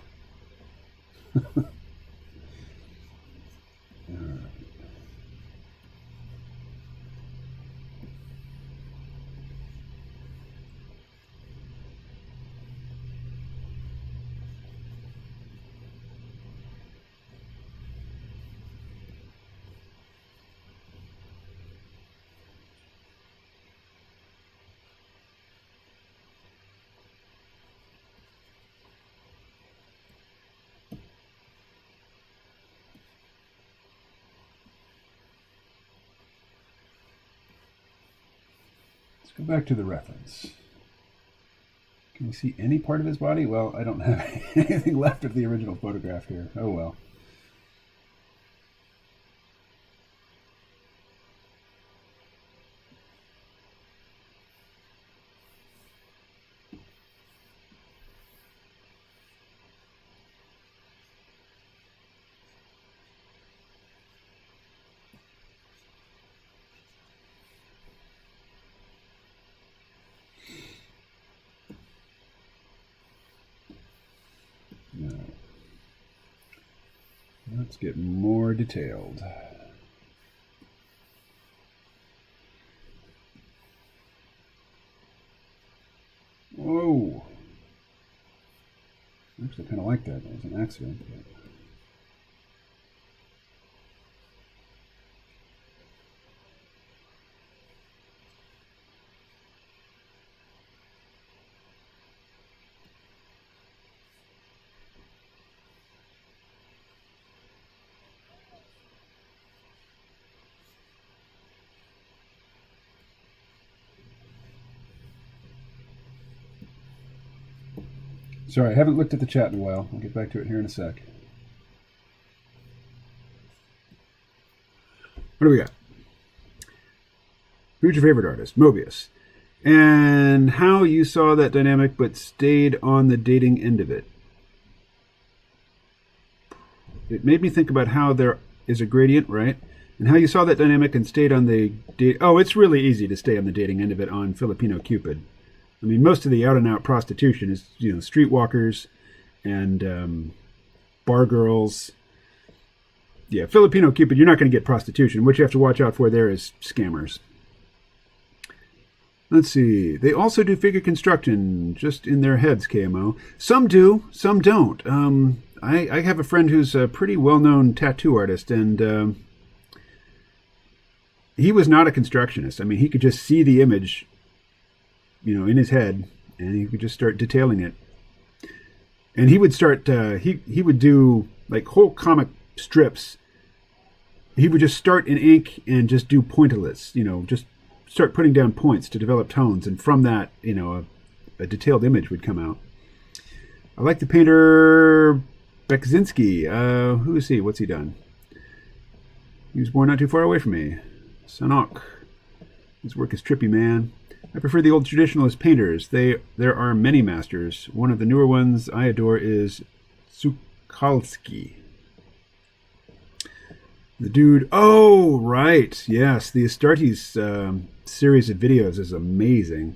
Speaker 1: Let's go back to the reference. Can we see any part of his body? Well, I don't have anything left of the original photograph here. Oh well. Let's get more detailed. Whoa! Actually, kind of like that. That was an accident. But... Sorry, I haven't looked at the chat in a while. I'll get back to it here in a sec. What do we got? Who's your favorite artist? Mobius. And how you saw that dynamic but stayed on the dating end of it. It made me think about how there is a gradient, right? And how you saw that dynamic and stayed on the Oh, it's really easy to stay on the dating end of it on Filipino Cupid. I mean, most of the out-and-out prostitution is, streetwalkers and bar girls. Yeah, Filipino Cupid, you're not going to get prostitution. What you have to watch out for there is scammers. Let's see. They also do figure construction just in their heads, KMO. Some do, some don't. I have a friend who's a pretty well-known tattoo artist, and he was not a constructionist. I mean, he could just see the image in his head, and he could just start detailing it. And he would start, he would do like whole comic strips. He would just start in ink and just do pointillés, just start putting down points to develop tones. And from that, a detailed image would come out. I like the painter Bekzinski. Who is he? What's he done? He was born not too far away from me. Sanok. His work is trippy, man. I prefer the old traditionalist painters. There are many masters. One of the newer ones I adore is Sukalski. The dude... Oh, right. Yes, the Astartes series of videos is amazing.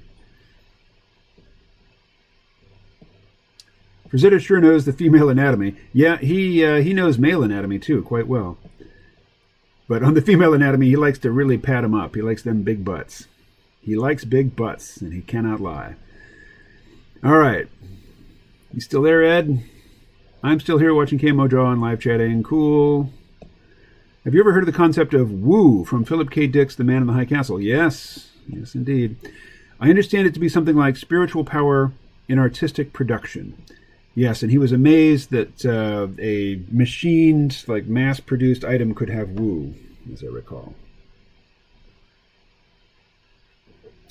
Speaker 1: Frazetta sure knows the female anatomy. Yeah, he knows male anatomy, too, quite well. But on the female anatomy, he likes to really pat them up. He likes them big butts. He likes big butts, and he cannot lie. All right. You still there, Ed? I'm still here watching KMO draw and live chatting. Cool. Have you ever heard of the concept of woo from Philip K. Dick's The Man in the High Castle? Yes. Yes, indeed. I understand it to be something like spiritual power in artistic production. Yes, and he was amazed that a machined, like mass-produced item could have woo, as I recall.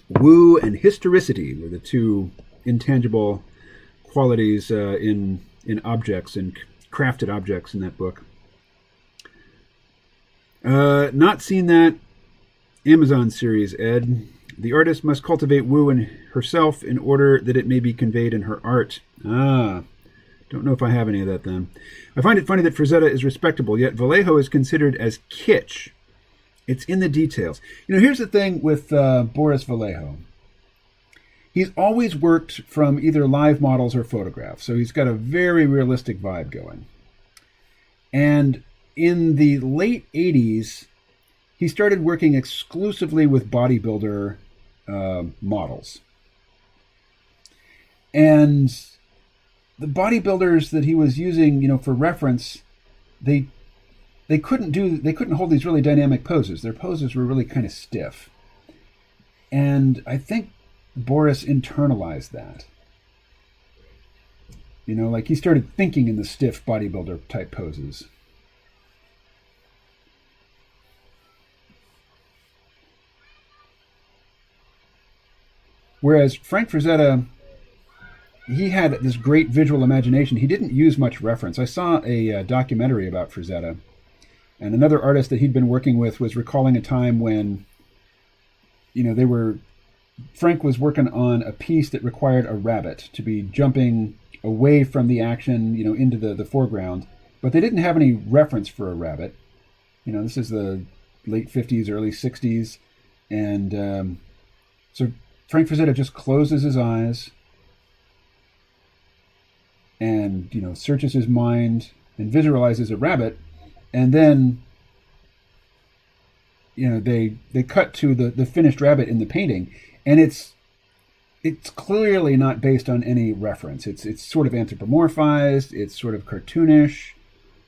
Speaker 1: Woo and historicity were the two intangible qualities in objects, in crafted objects in that book. Not seen that Amazon series, Ed. The artist must cultivate woo in herself in order that it may be conveyed in her art. Ah, don't know if I have any of that then. I find it funny that Frazetta is respectable, yet Vallejo is considered as kitsch. It's in the details. You know, here's the thing with Boris Vallejo. He's always worked from either live models or photographs, so he's got a very realistic vibe going. And in the late 80s, he started working exclusively with bodybuilder models. And the bodybuilders that he was using, you know, for reference, they couldn't hold these really dynamic poses. Their poses were really kind of stiff. And I think Boris internalized that. You know, like he started thinking in the stiff bodybuilder type poses. Whereas Frank Frazetta, he had this great visual imagination. He didn't use much reference. I saw a documentary about Frazetta, and another artist that he'd been working with was recalling a time when, you know, Frank was working on a piece that required a rabbit to be jumping away from the action, you know, into the foreground, but they didn't have any reference for a rabbit. You know, this is the late 50s, early 60s, and so Frank Frazetta just closes his eyes and, you know, searches his mind and visualizes a rabbit, and then, you know, they cut to the finished rabbit in the painting, and it's clearly not based on any reference. It's sort of anthropomorphized, it's sort of cartoonish,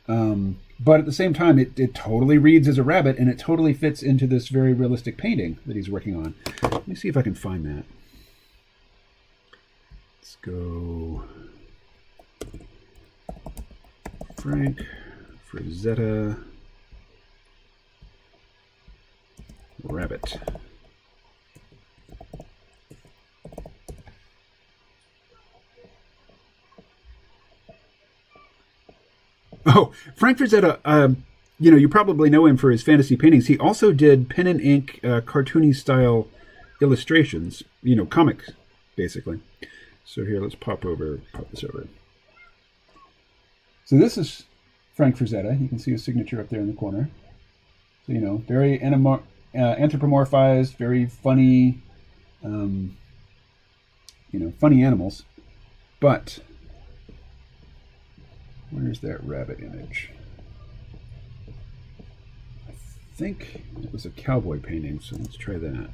Speaker 1: but at the same time, it totally reads as a rabbit, and it totally fits into this very realistic painting that he's working on. Let me see if I can find that. Let's go Frank Frazetta rabbit. Oh, Frank Frazetta, you know, you probably know him for his fantasy paintings. He also did pen and ink cartoony style illustrations, you know, comics, basically. So here, let's pop this over. So this is Frank Frazetta. You can see his signature up there in the corner. So, you know, very anthropomorphized, very funny, you know, funny animals. But where's that rabbit image? I think it was a cowboy painting, so let's try that.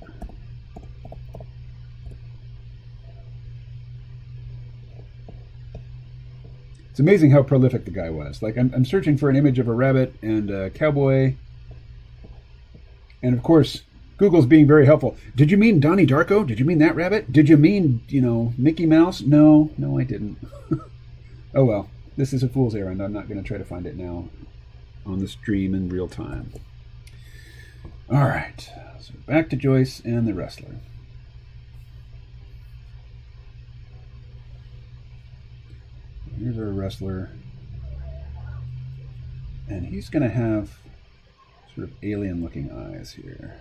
Speaker 1: It's amazing how prolific the guy was. Like, I'm searching for an image of a rabbit and a cowboy. And of course, Google's being very helpful. Did you mean Donnie Darko? Did you mean that rabbit? Did you mean, you know, Mickey Mouse? No, I didn't. Oh well, this is a fool's errand. I'm not going to try to find it now on the stream in real time. All right, so back to Joyce and the wrestler. Here's our wrestler, and he's going to have sort of alien-looking eyes here.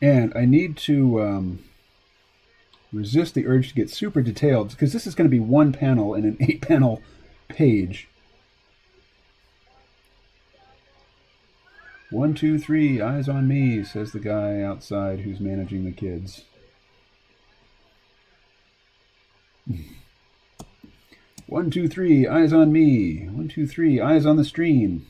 Speaker 1: And I need to Resist the urge to get super detailed, because this is going to be one panel in an 8-panel page. 1, 2, 3, eyes on me, says the guy outside who's managing the kids. 1, 2, 3, eyes on me. 1, 2, 3, eyes on the stream.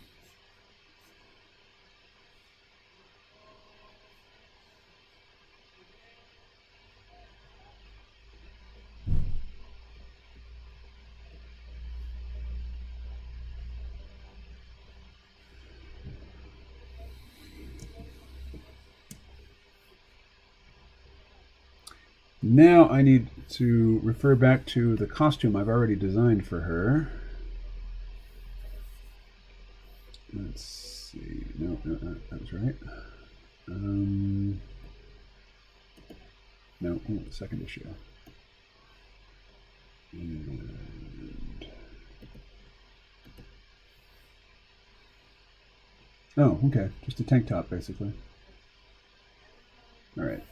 Speaker 1: Now I need to refer back to the costume I've already designed for her. Let's see. No, that was right. No, second issue. And... oh, okay. Just a tank top, basically. All right.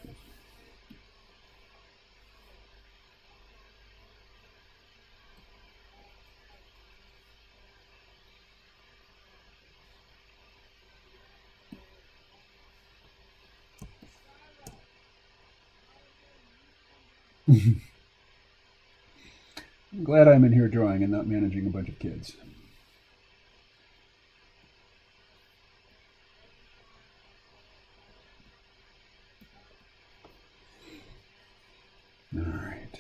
Speaker 1: I'm glad I'm in here drawing and not managing a bunch of kids. All right.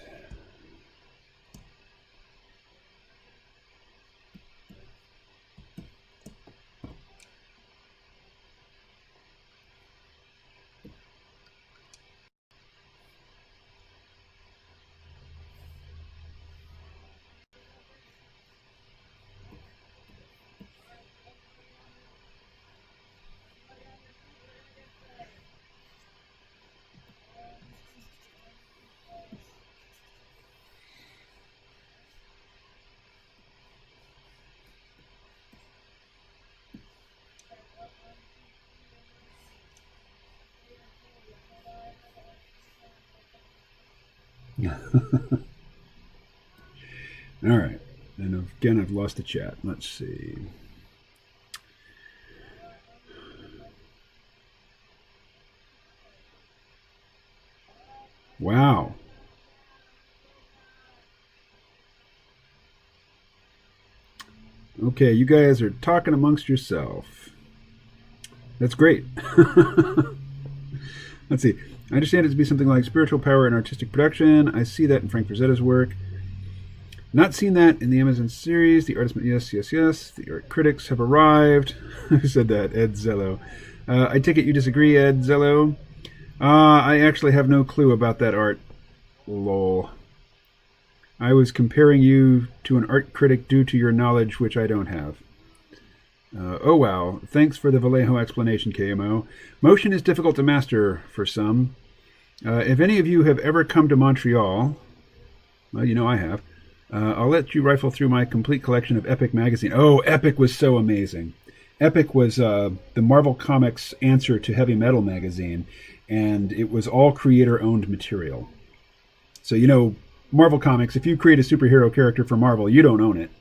Speaker 1: All right. And again, I've lost the chat. Let's see. Wow. Okay, you guys are talking amongst yourself. That's great. Let's see. I understand it to be something like spiritual power and artistic production. I see that in Frank Frazetta's work. Not seen that in the Amazon series. The artist, yes. The art critics have arrived. Who said that? Ed Zello. I take it you disagree, Ed Zello. I actually have no clue about that art. Lol. I was comparing you to an art critic due to your knowledge, which I don't have. Oh wow. Thanks for the Vallejo explanation, KMO. Motion is difficult to master for some. If any of you have ever come to Montreal, well, you know I have, I'll let you rifle through my complete collection of Epic magazine. Oh, Epic was so amazing. Epic was the Marvel Comics answer to Heavy Metal magazine, and it was all creator-owned material. So, you know, Marvel Comics, if you create a superhero character for Marvel, you don't own it.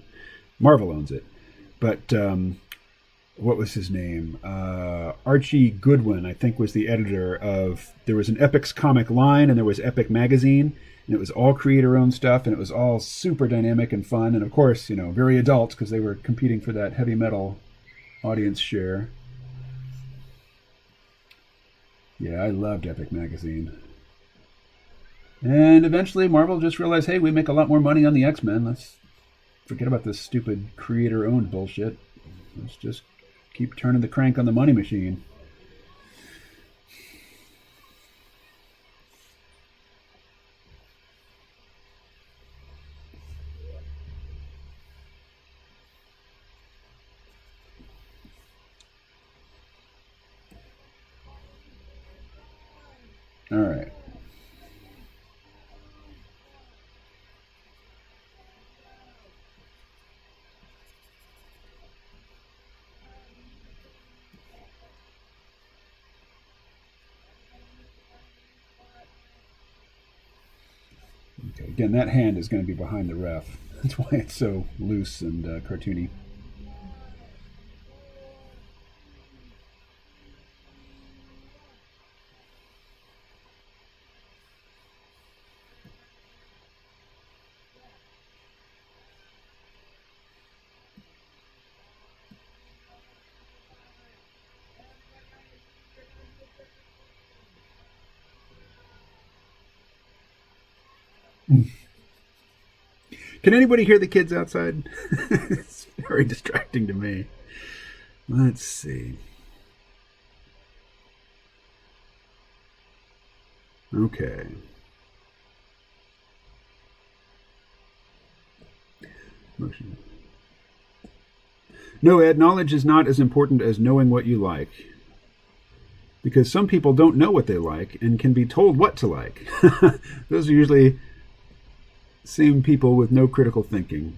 Speaker 1: Marvel owns it. But what was his name? Archie Goodwin, I think, was the editor of... there was an Epic's comic line, and there was Epic magazine, and it was all creator-owned stuff, and it was all super dynamic and fun, and of course, you know, very adult, because they were competing for that heavy metal audience share. Yeah, I loved Epic magazine. And eventually Marvel just realized, hey, we make a lot more money on the X-Men. Let's forget about this stupid creator-owned bullshit. Let's just keep turning the crank on the money machine. All right. Okay, again, that hand is going to be behind the ref. That's why it's so loose and cartoony. Can anybody hear the kids outside? It's very distracting to me. Let's see. Okay. Motion. No, Ed, knowledge is not as important as knowing what you like. Because some people don't know what they like and can be told what to like. Those are usually same people with no critical thinking.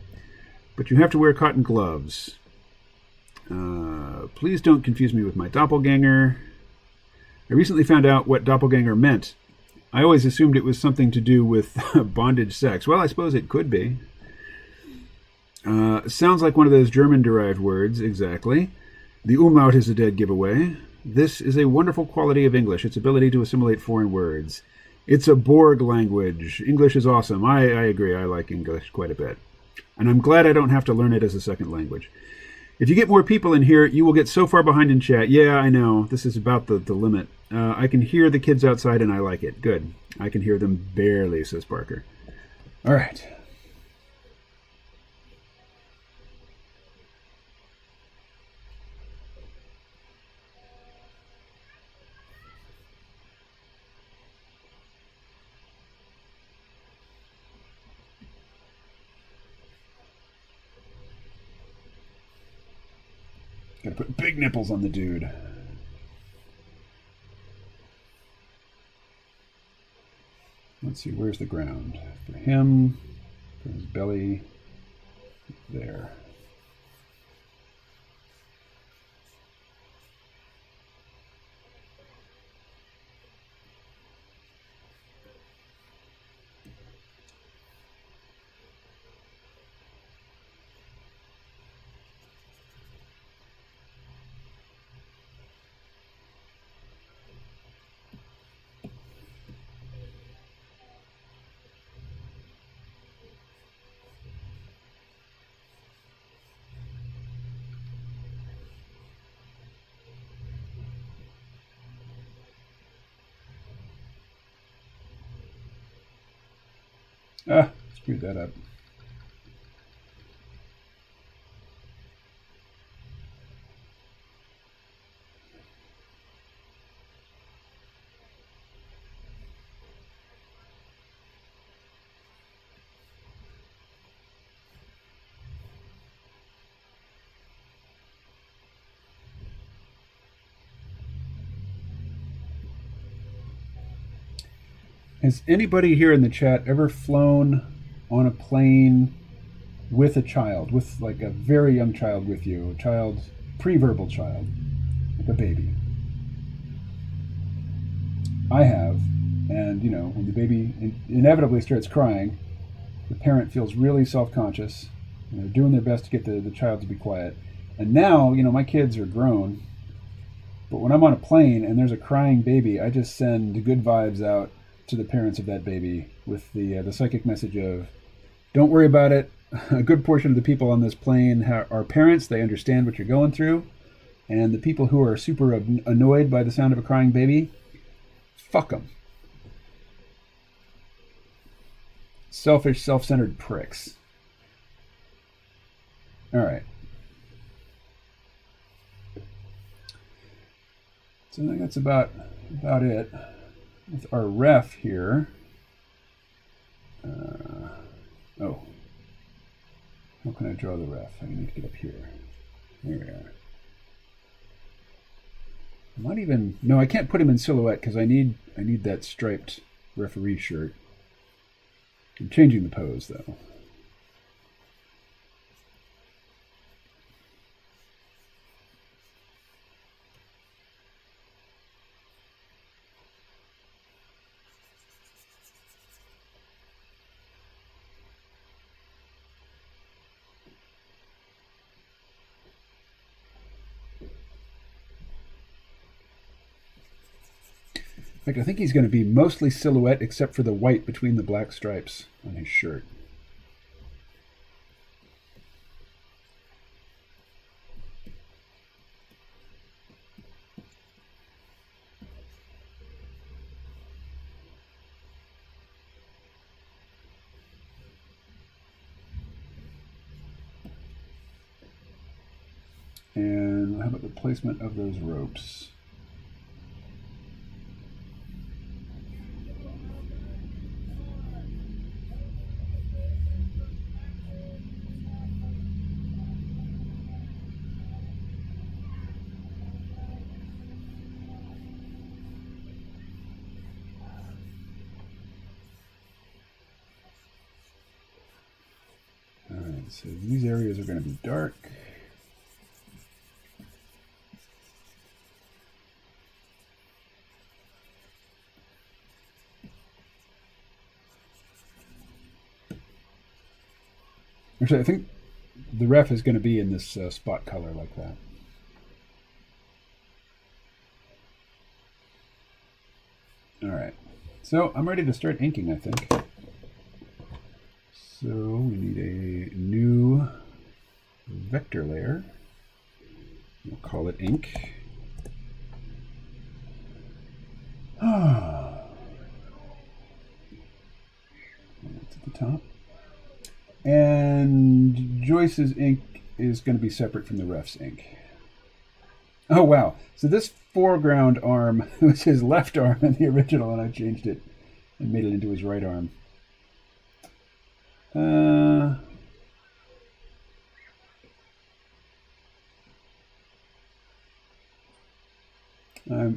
Speaker 1: But you have to wear cotton gloves. Please don't confuse me with my doppelganger. I recently found out what doppelganger meant. I always assumed it was something to do with bondage sex. Well, I suppose it could be. Sounds like one of those German-derived words, exactly. The umlaut is a dead giveaway. This is a wonderful quality of English, its ability to assimilate foreign words. It's a Borg language. English is awesome. I agree. I like English quite a bit. And I'm glad I don't have to learn it as a second language. If you get more people in here, you will get so far behind in chat. Yeah, I know. This is about the limit. I can hear the kids outside, and I like it. Good. I can hear them barely, says Parker. All right. Gotta put big nipples on the dude. Let's see, where's the ground? For him, for his belly, there. Screwed that up. Has anybody here in the chat ever flown on a plane with a child, with like a very young child with you, a child, pre-verbal child, like a baby? I have, and you know, when the baby inevitably starts crying, the parent feels really self-conscious, and they're doing their best to get the child to be quiet. And now, you know, my kids are grown, but when I'm on a plane and there's a crying baby, I just send good vibes out to the parents of that baby with the psychic message of, don't worry about it. A good portion of the people on this plane are parents. They understand what you're going through. And the people who are super annoyed by the sound of a crying baby, fuck them. Selfish, self-centered pricks. All right. So I think that's about it. With our ref here. How can I draw the ref? I need to get up here. There we are. I might even, no, I can't put him in silhouette because I need that striped referee shirt. I'm changing the pose though. In fact, I think he's going to be mostly silhouette except for the white between the black stripes on his shirt. And how about the placement of those ropes? All right, so these areas are going to be dark. Actually, I think the ref is going to be in this spot color like that. All right, so I'm ready to start inking, I think. So we need a new vector layer. We'll call it ink. That's at the top. And Joyce's ink is going to be separate from the ref's ink. Oh, wow. So this foreground arm was his left arm in the original, and I changed it and made it into his right arm.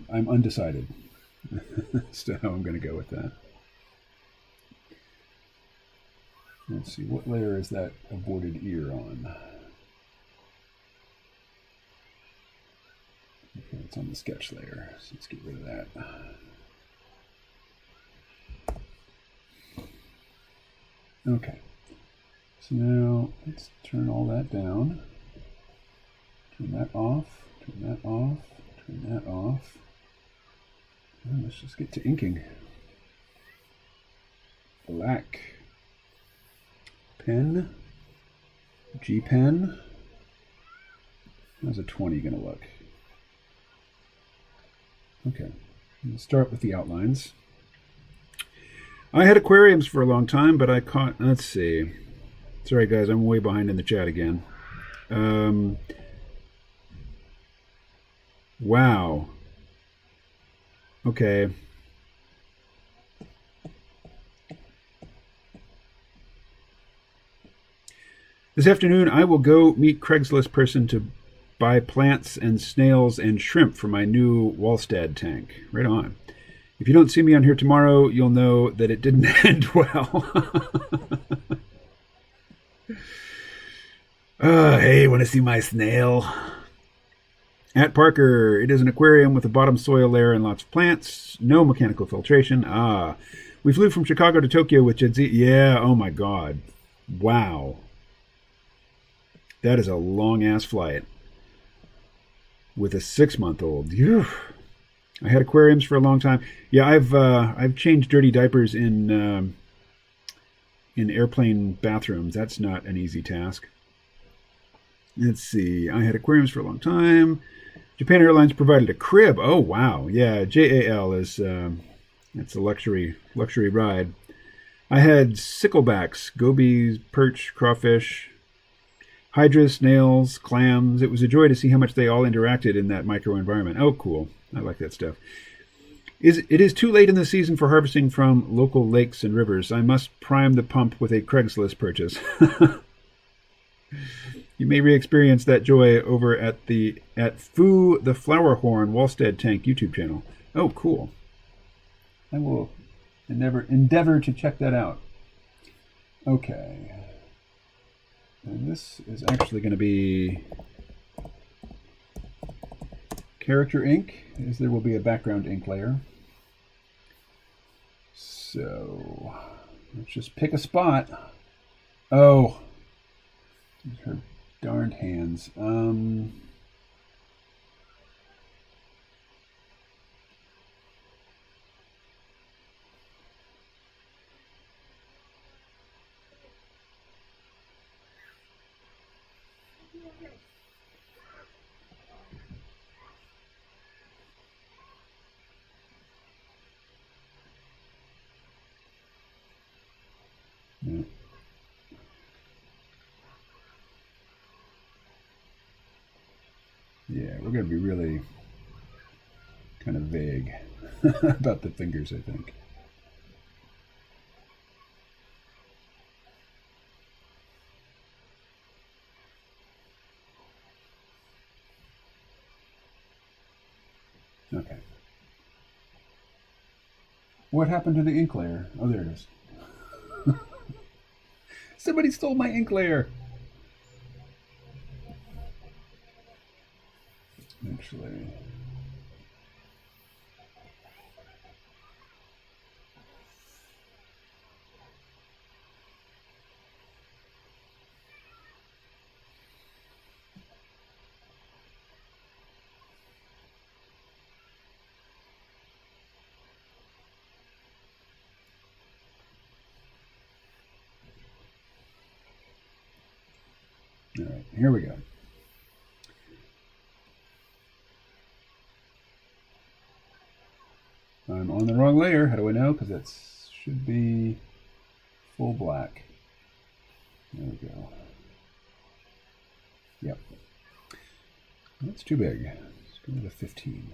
Speaker 1: I'm undecided as to how I'm going to go with that. Let's see, what layer is that aborted ear on? Okay, it's on the sketch layer, so let's get rid of that. Okay, so now let's turn all that down. Turn that off, turn that off, turn that off. And let's just get to inking. Black. Pen. G pen. How's a 20 going to look? Okay, let's start with the outlines. I had aquariums for a long time, but I caught, let's see. Sorry guys, I'm way behind in the chat again. Wow. Okay. This afternoon, I will go meet Craigslist person to buy plants and snails and shrimp for my new Wallstad tank. Right on. If you don't see me on here tomorrow, you'll know that it didn't end well. Hey, want to see my snail? At Parker, it is an aquarium with a bottom soil layer and lots of plants. No mechanical filtration. We flew from Chicago to Tokyo with Jedzi. Yeah, oh my God. Wow. That is a long-ass flight. With a 6-month-old. I had aquariums for a long time. Yeah, I've changed dirty diapers in airplane bathrooms. That's not an easy task. Let's see. I had aquariums for a long time. Japan Airlines provided a crib. Oh wow, yeah. JAL is it's a luxury ride. I had sicklebacks, gobies, perch, crawfish, hydras, snails, clams. It was a joy to see how much they all interacted in that microenvironment. Oh, cool. I like that stuff. It is too late in the season for harvesting from local lakes and rivers. I must prime the pump with a Craigslist purchase. You may re-experience that joy over at Foo the Flower Horn Wallstead Tank YouTube channel. Oh, cool. I will endeavor to check that out. Okay. And this is actually going to be character ink, as there will be a background ink layer. So let's just pick a spot. Oh, her darned hands. got to be really kind of vague about the fingers, I think. Okay. What happened to the ink layer? Oh, there it is. Somebody stole my ink layer. Actually. All right, here we go. I'm on the wrong layer. How do I know? Because it should be full black. There we go. Yep. That's too big. Let's go to 15.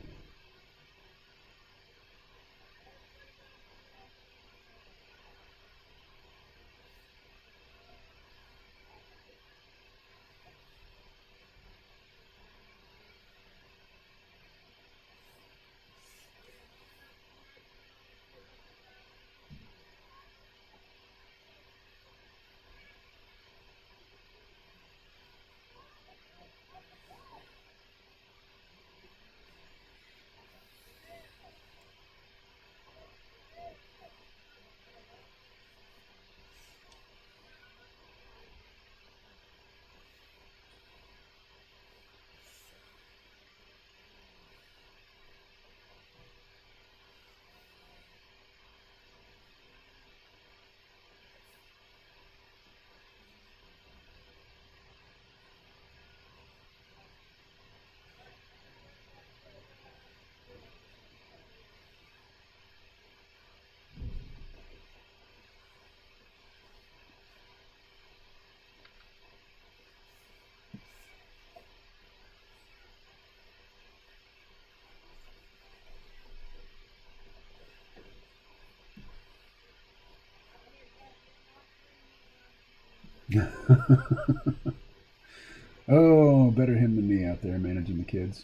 Speaker 1: Oh, better him than me out there managing the kids.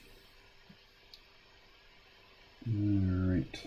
Speaker 1: All right.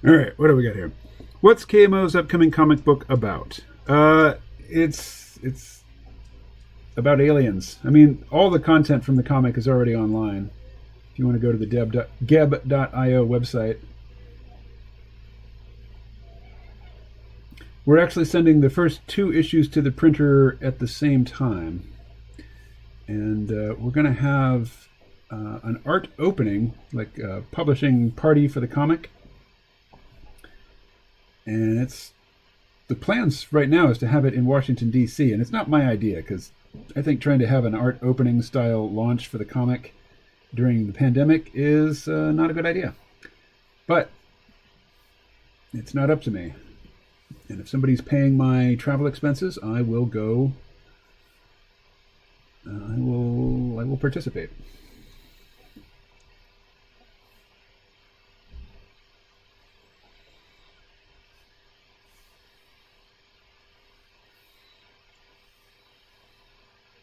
Speaker 1: All right, what do we got here? What's KMO's upcoming comic book about? It's about aliens. I mean, all the content from the comic is already online. If you want to go to the geb.io website. We're actually sending the first 2 issues to the printer at the same time. And we're going to have an art opening, like a publishing party for the comic. And the plans right now is to have it in Washington, D.C. And it's not my idea, because I think trying to have an art opening style launch for the comic during the pandemic is not a good idea. But it's not up to me. And if somebody's paying my travel expenses, I will go. I will participate.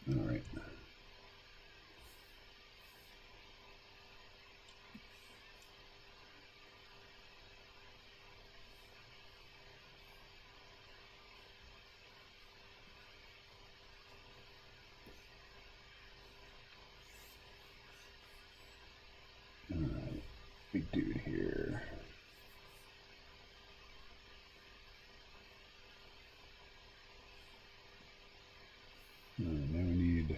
Speaker 1: All right. Big dude here. Now we need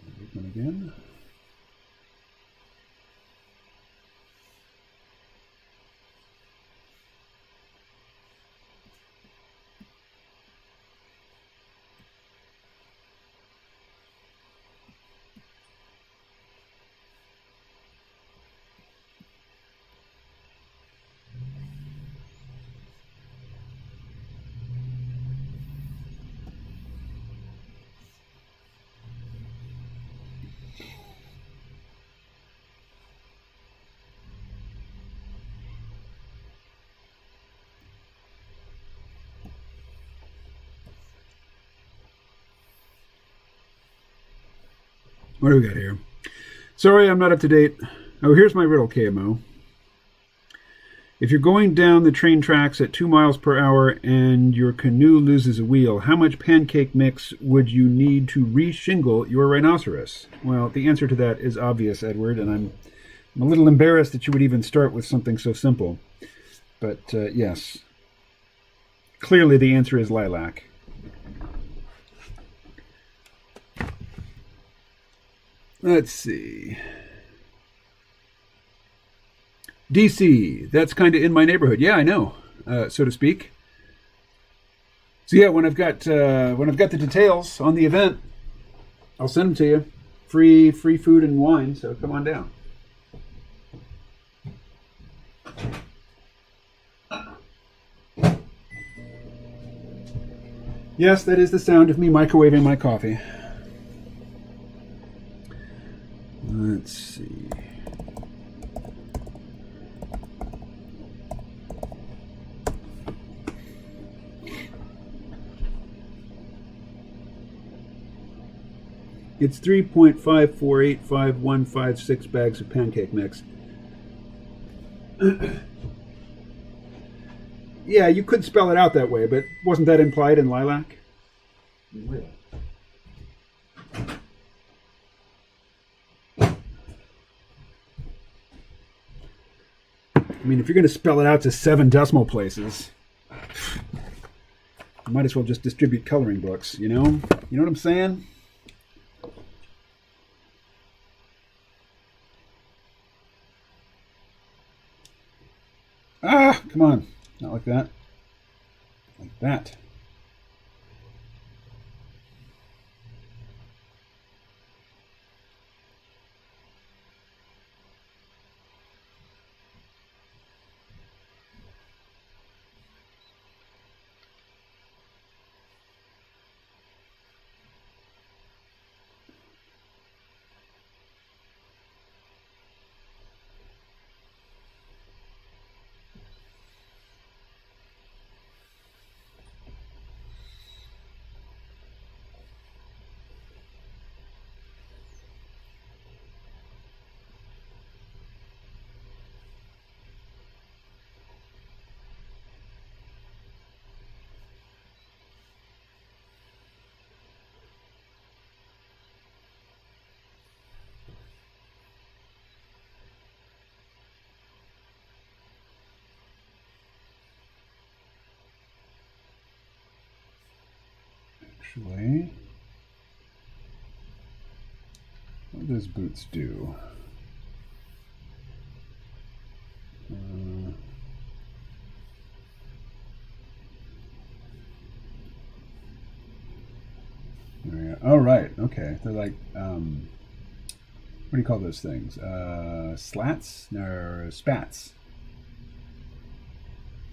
Speaker 1: a big one again. What do we got here? Sorry, I'm not up to date. Oh, here's my riddle, KMO. If you're going down the train tracks at 2 miles per hour and your canoe loses a wheel, how much pancake mix would you need to re-shingle your rhinoceros? Well, the answer to that is obvious, Edward, and I'm a little embarrassed that you would even start with something so simple. But yes, clearly the answer is lilac. Let's see. DC, that's kind of in my neighborhood. Yeah, I know, so to speak. So yeah, when I've got the details on the event, I'll send them to you. Free food and wine. So come on down. Yes, that is the sound of me microwaving my coffee. Let's see. It's 3.54855156 bags of pancake mix. Yeah, you could spell it out that way, but wasn't that implied in lilac? I mean, if you're going to spell it out to 7 decimal places, you might as well just distribute coloring books, you know? You know what I'm saying? Ah, come on. Not like that. Like that. actually. What do those boots do? Oh, right. Okay. They're like, what do you call those things? Slats? No, spats.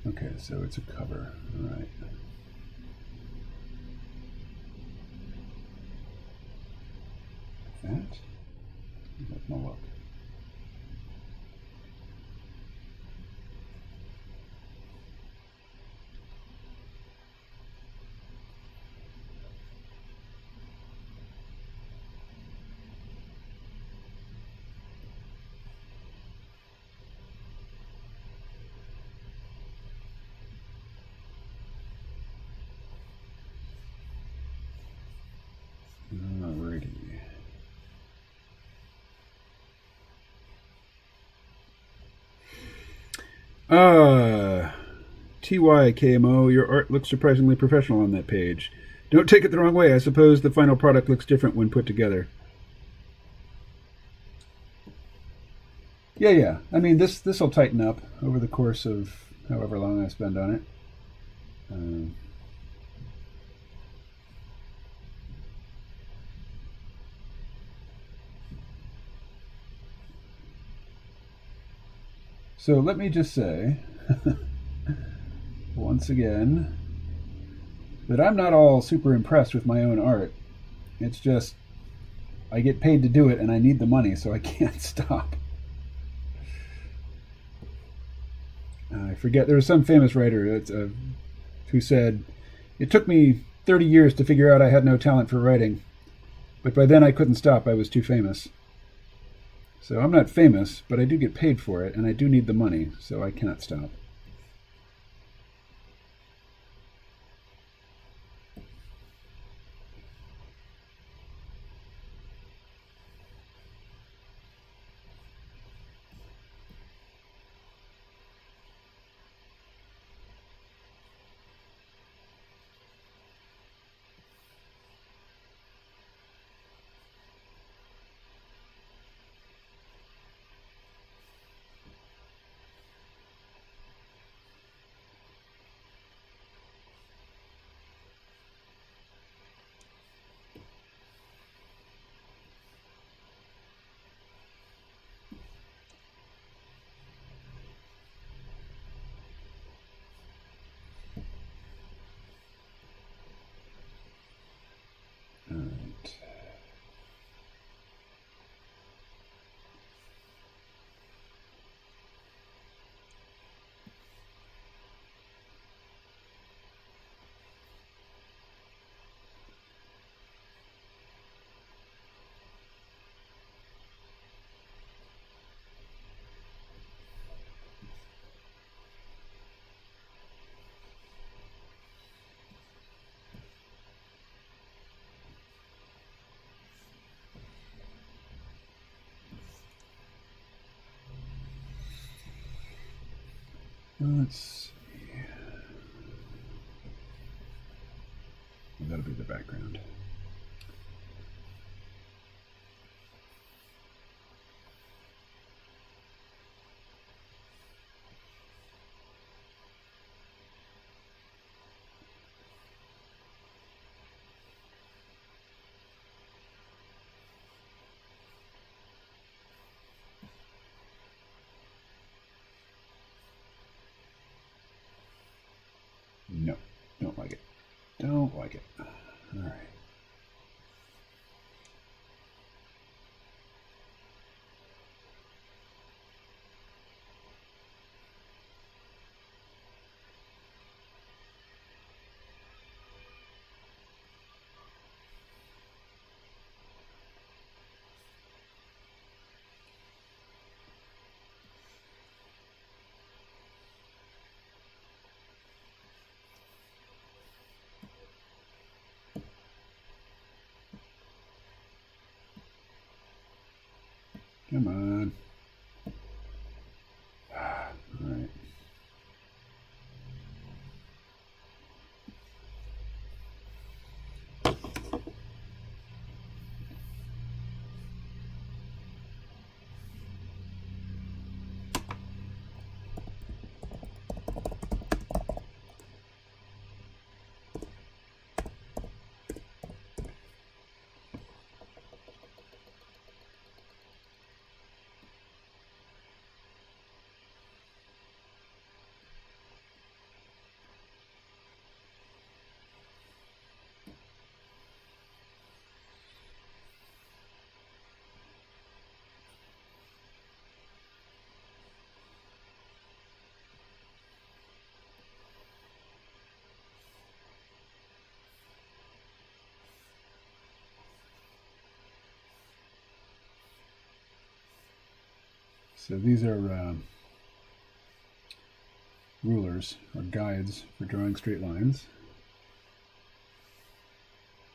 Speaker 1: Okay, so it's a cover. All right. That? That's my look. Alrighty. TYKMO, your art looks surprisingly professional on that page. Don't take it the wrong way. I suppose the final product looks different when put together. Yeah. I mean, this will tighten up over the course of however long I spend on it. So let me just say, once again, that I'm not all super impressed with my own art. It's just, I get paid to do it and I need the money, so I can't stop. I forget, there was some famous writer who said, it took me 30 years to figure out I had no talent for writing, but by then I couldn't stop, I was too famous. So I'm not famous, but I do get paid for it, and I do need the money, so I cannot stop. All right. Let's see. That'll be the background. No, don't like it. Don't like it. All right. Come on. All right. So these are rulers or guides for drawing straight lines.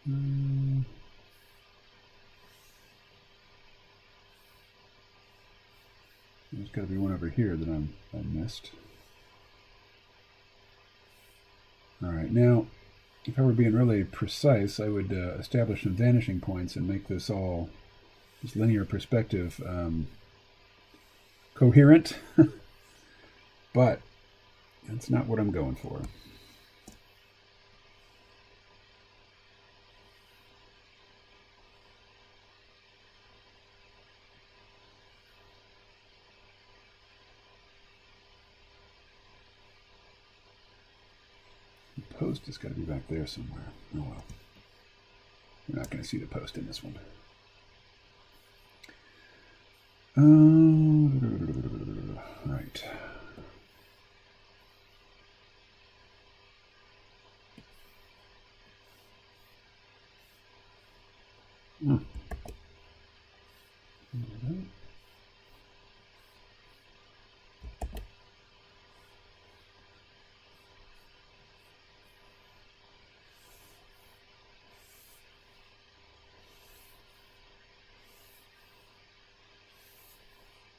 Speaker 1: There's got to be one over here that I missed. All right, now if I were being really precise, I would establish some vanishing points and make this all, this linear perspective, coherent. But that's not what I'm going for. The post has got to be back there somewhere. Oh well. We're not going to see the post in this one. Right.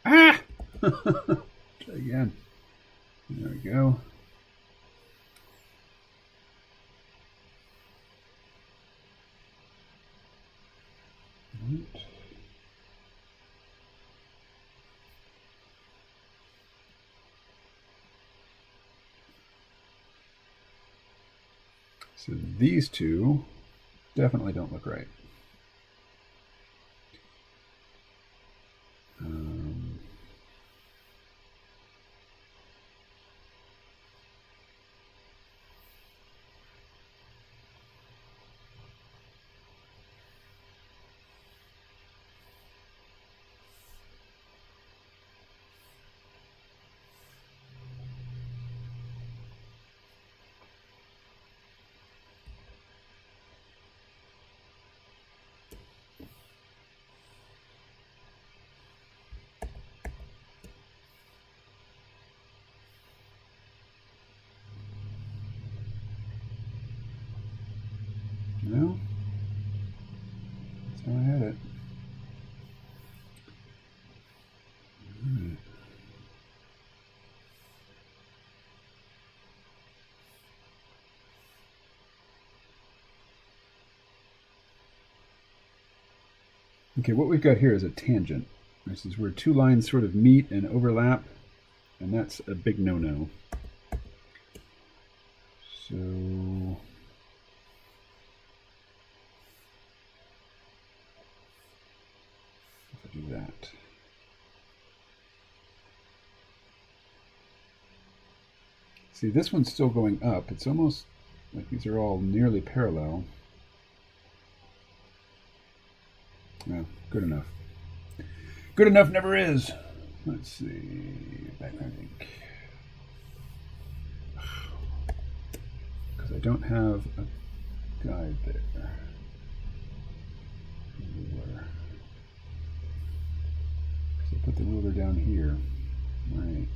Speaker 1: Ah! Try again. There we go. Right. So these two definitely don't look right. No, that's how I had it. Right. Okay, what we've got here is a tangent. This is where two lines sort of meet and overlap, and that's a big no-no. So do that. See, this one's still going up. It's almost like these are all nearly parallel. Well, good enough. Good enough never is. Let's see, background ink. Because I don't have a guide there. So put the ruler down here. Right.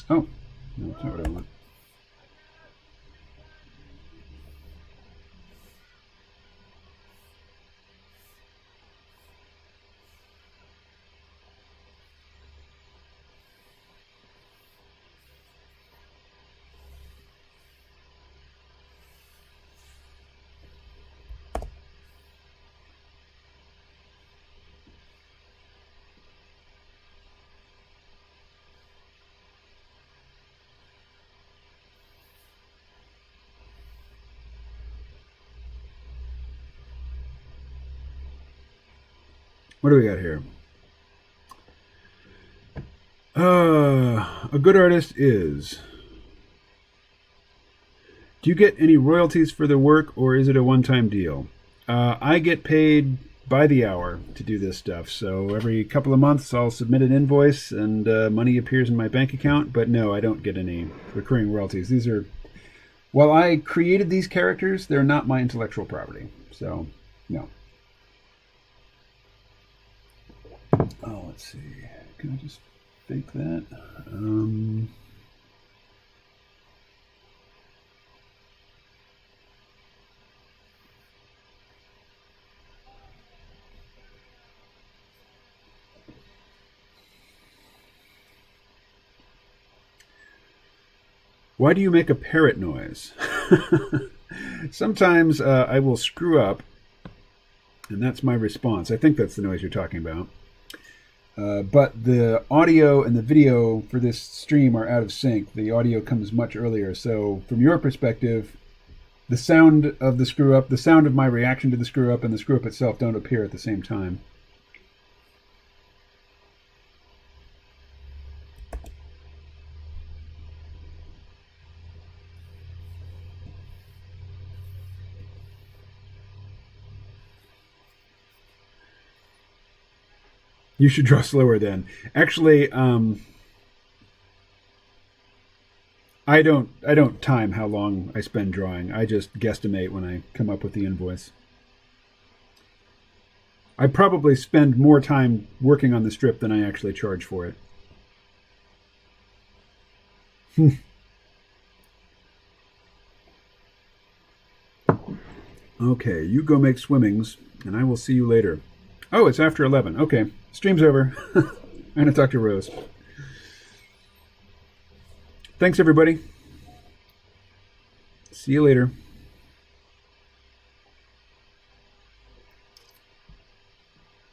Speaker 1: Oh, no, that's not what I want. What do we got here? A good artist is. Do you get any royalties for the work, or is it a one-time deal? I get paid by the hour to do this stuff. So every couple of months I'll submit an invoice and money appears in my bank account. But no, I don't get any recurring royalties. These are While I created these characters, they're not my intellectual property. So, no. Oh, let's see. Can I just fake that? Why do you make a parrot noise? Sometimes I will screw up, and that's my response. I think that's the noise you're talking about. But the audio and the video for this stream are out of sync. The audio comes much earlier. So from your perspective, the sound of the screw up, the sound of my reaction to the screw up, and the screw up itself don't appear at the same time. You should draw slower then. Actually, I don't time how long I spend drawing. I just guesstimate when I come up with the invoice. I probably spend more time working on the strip than I actually charge for it. Okay, you go make swimmings, and I will see you later. Oh, it's after 11. Okay, stream's over. I'm going to talk to Rose. Thanks, everybody. See you later.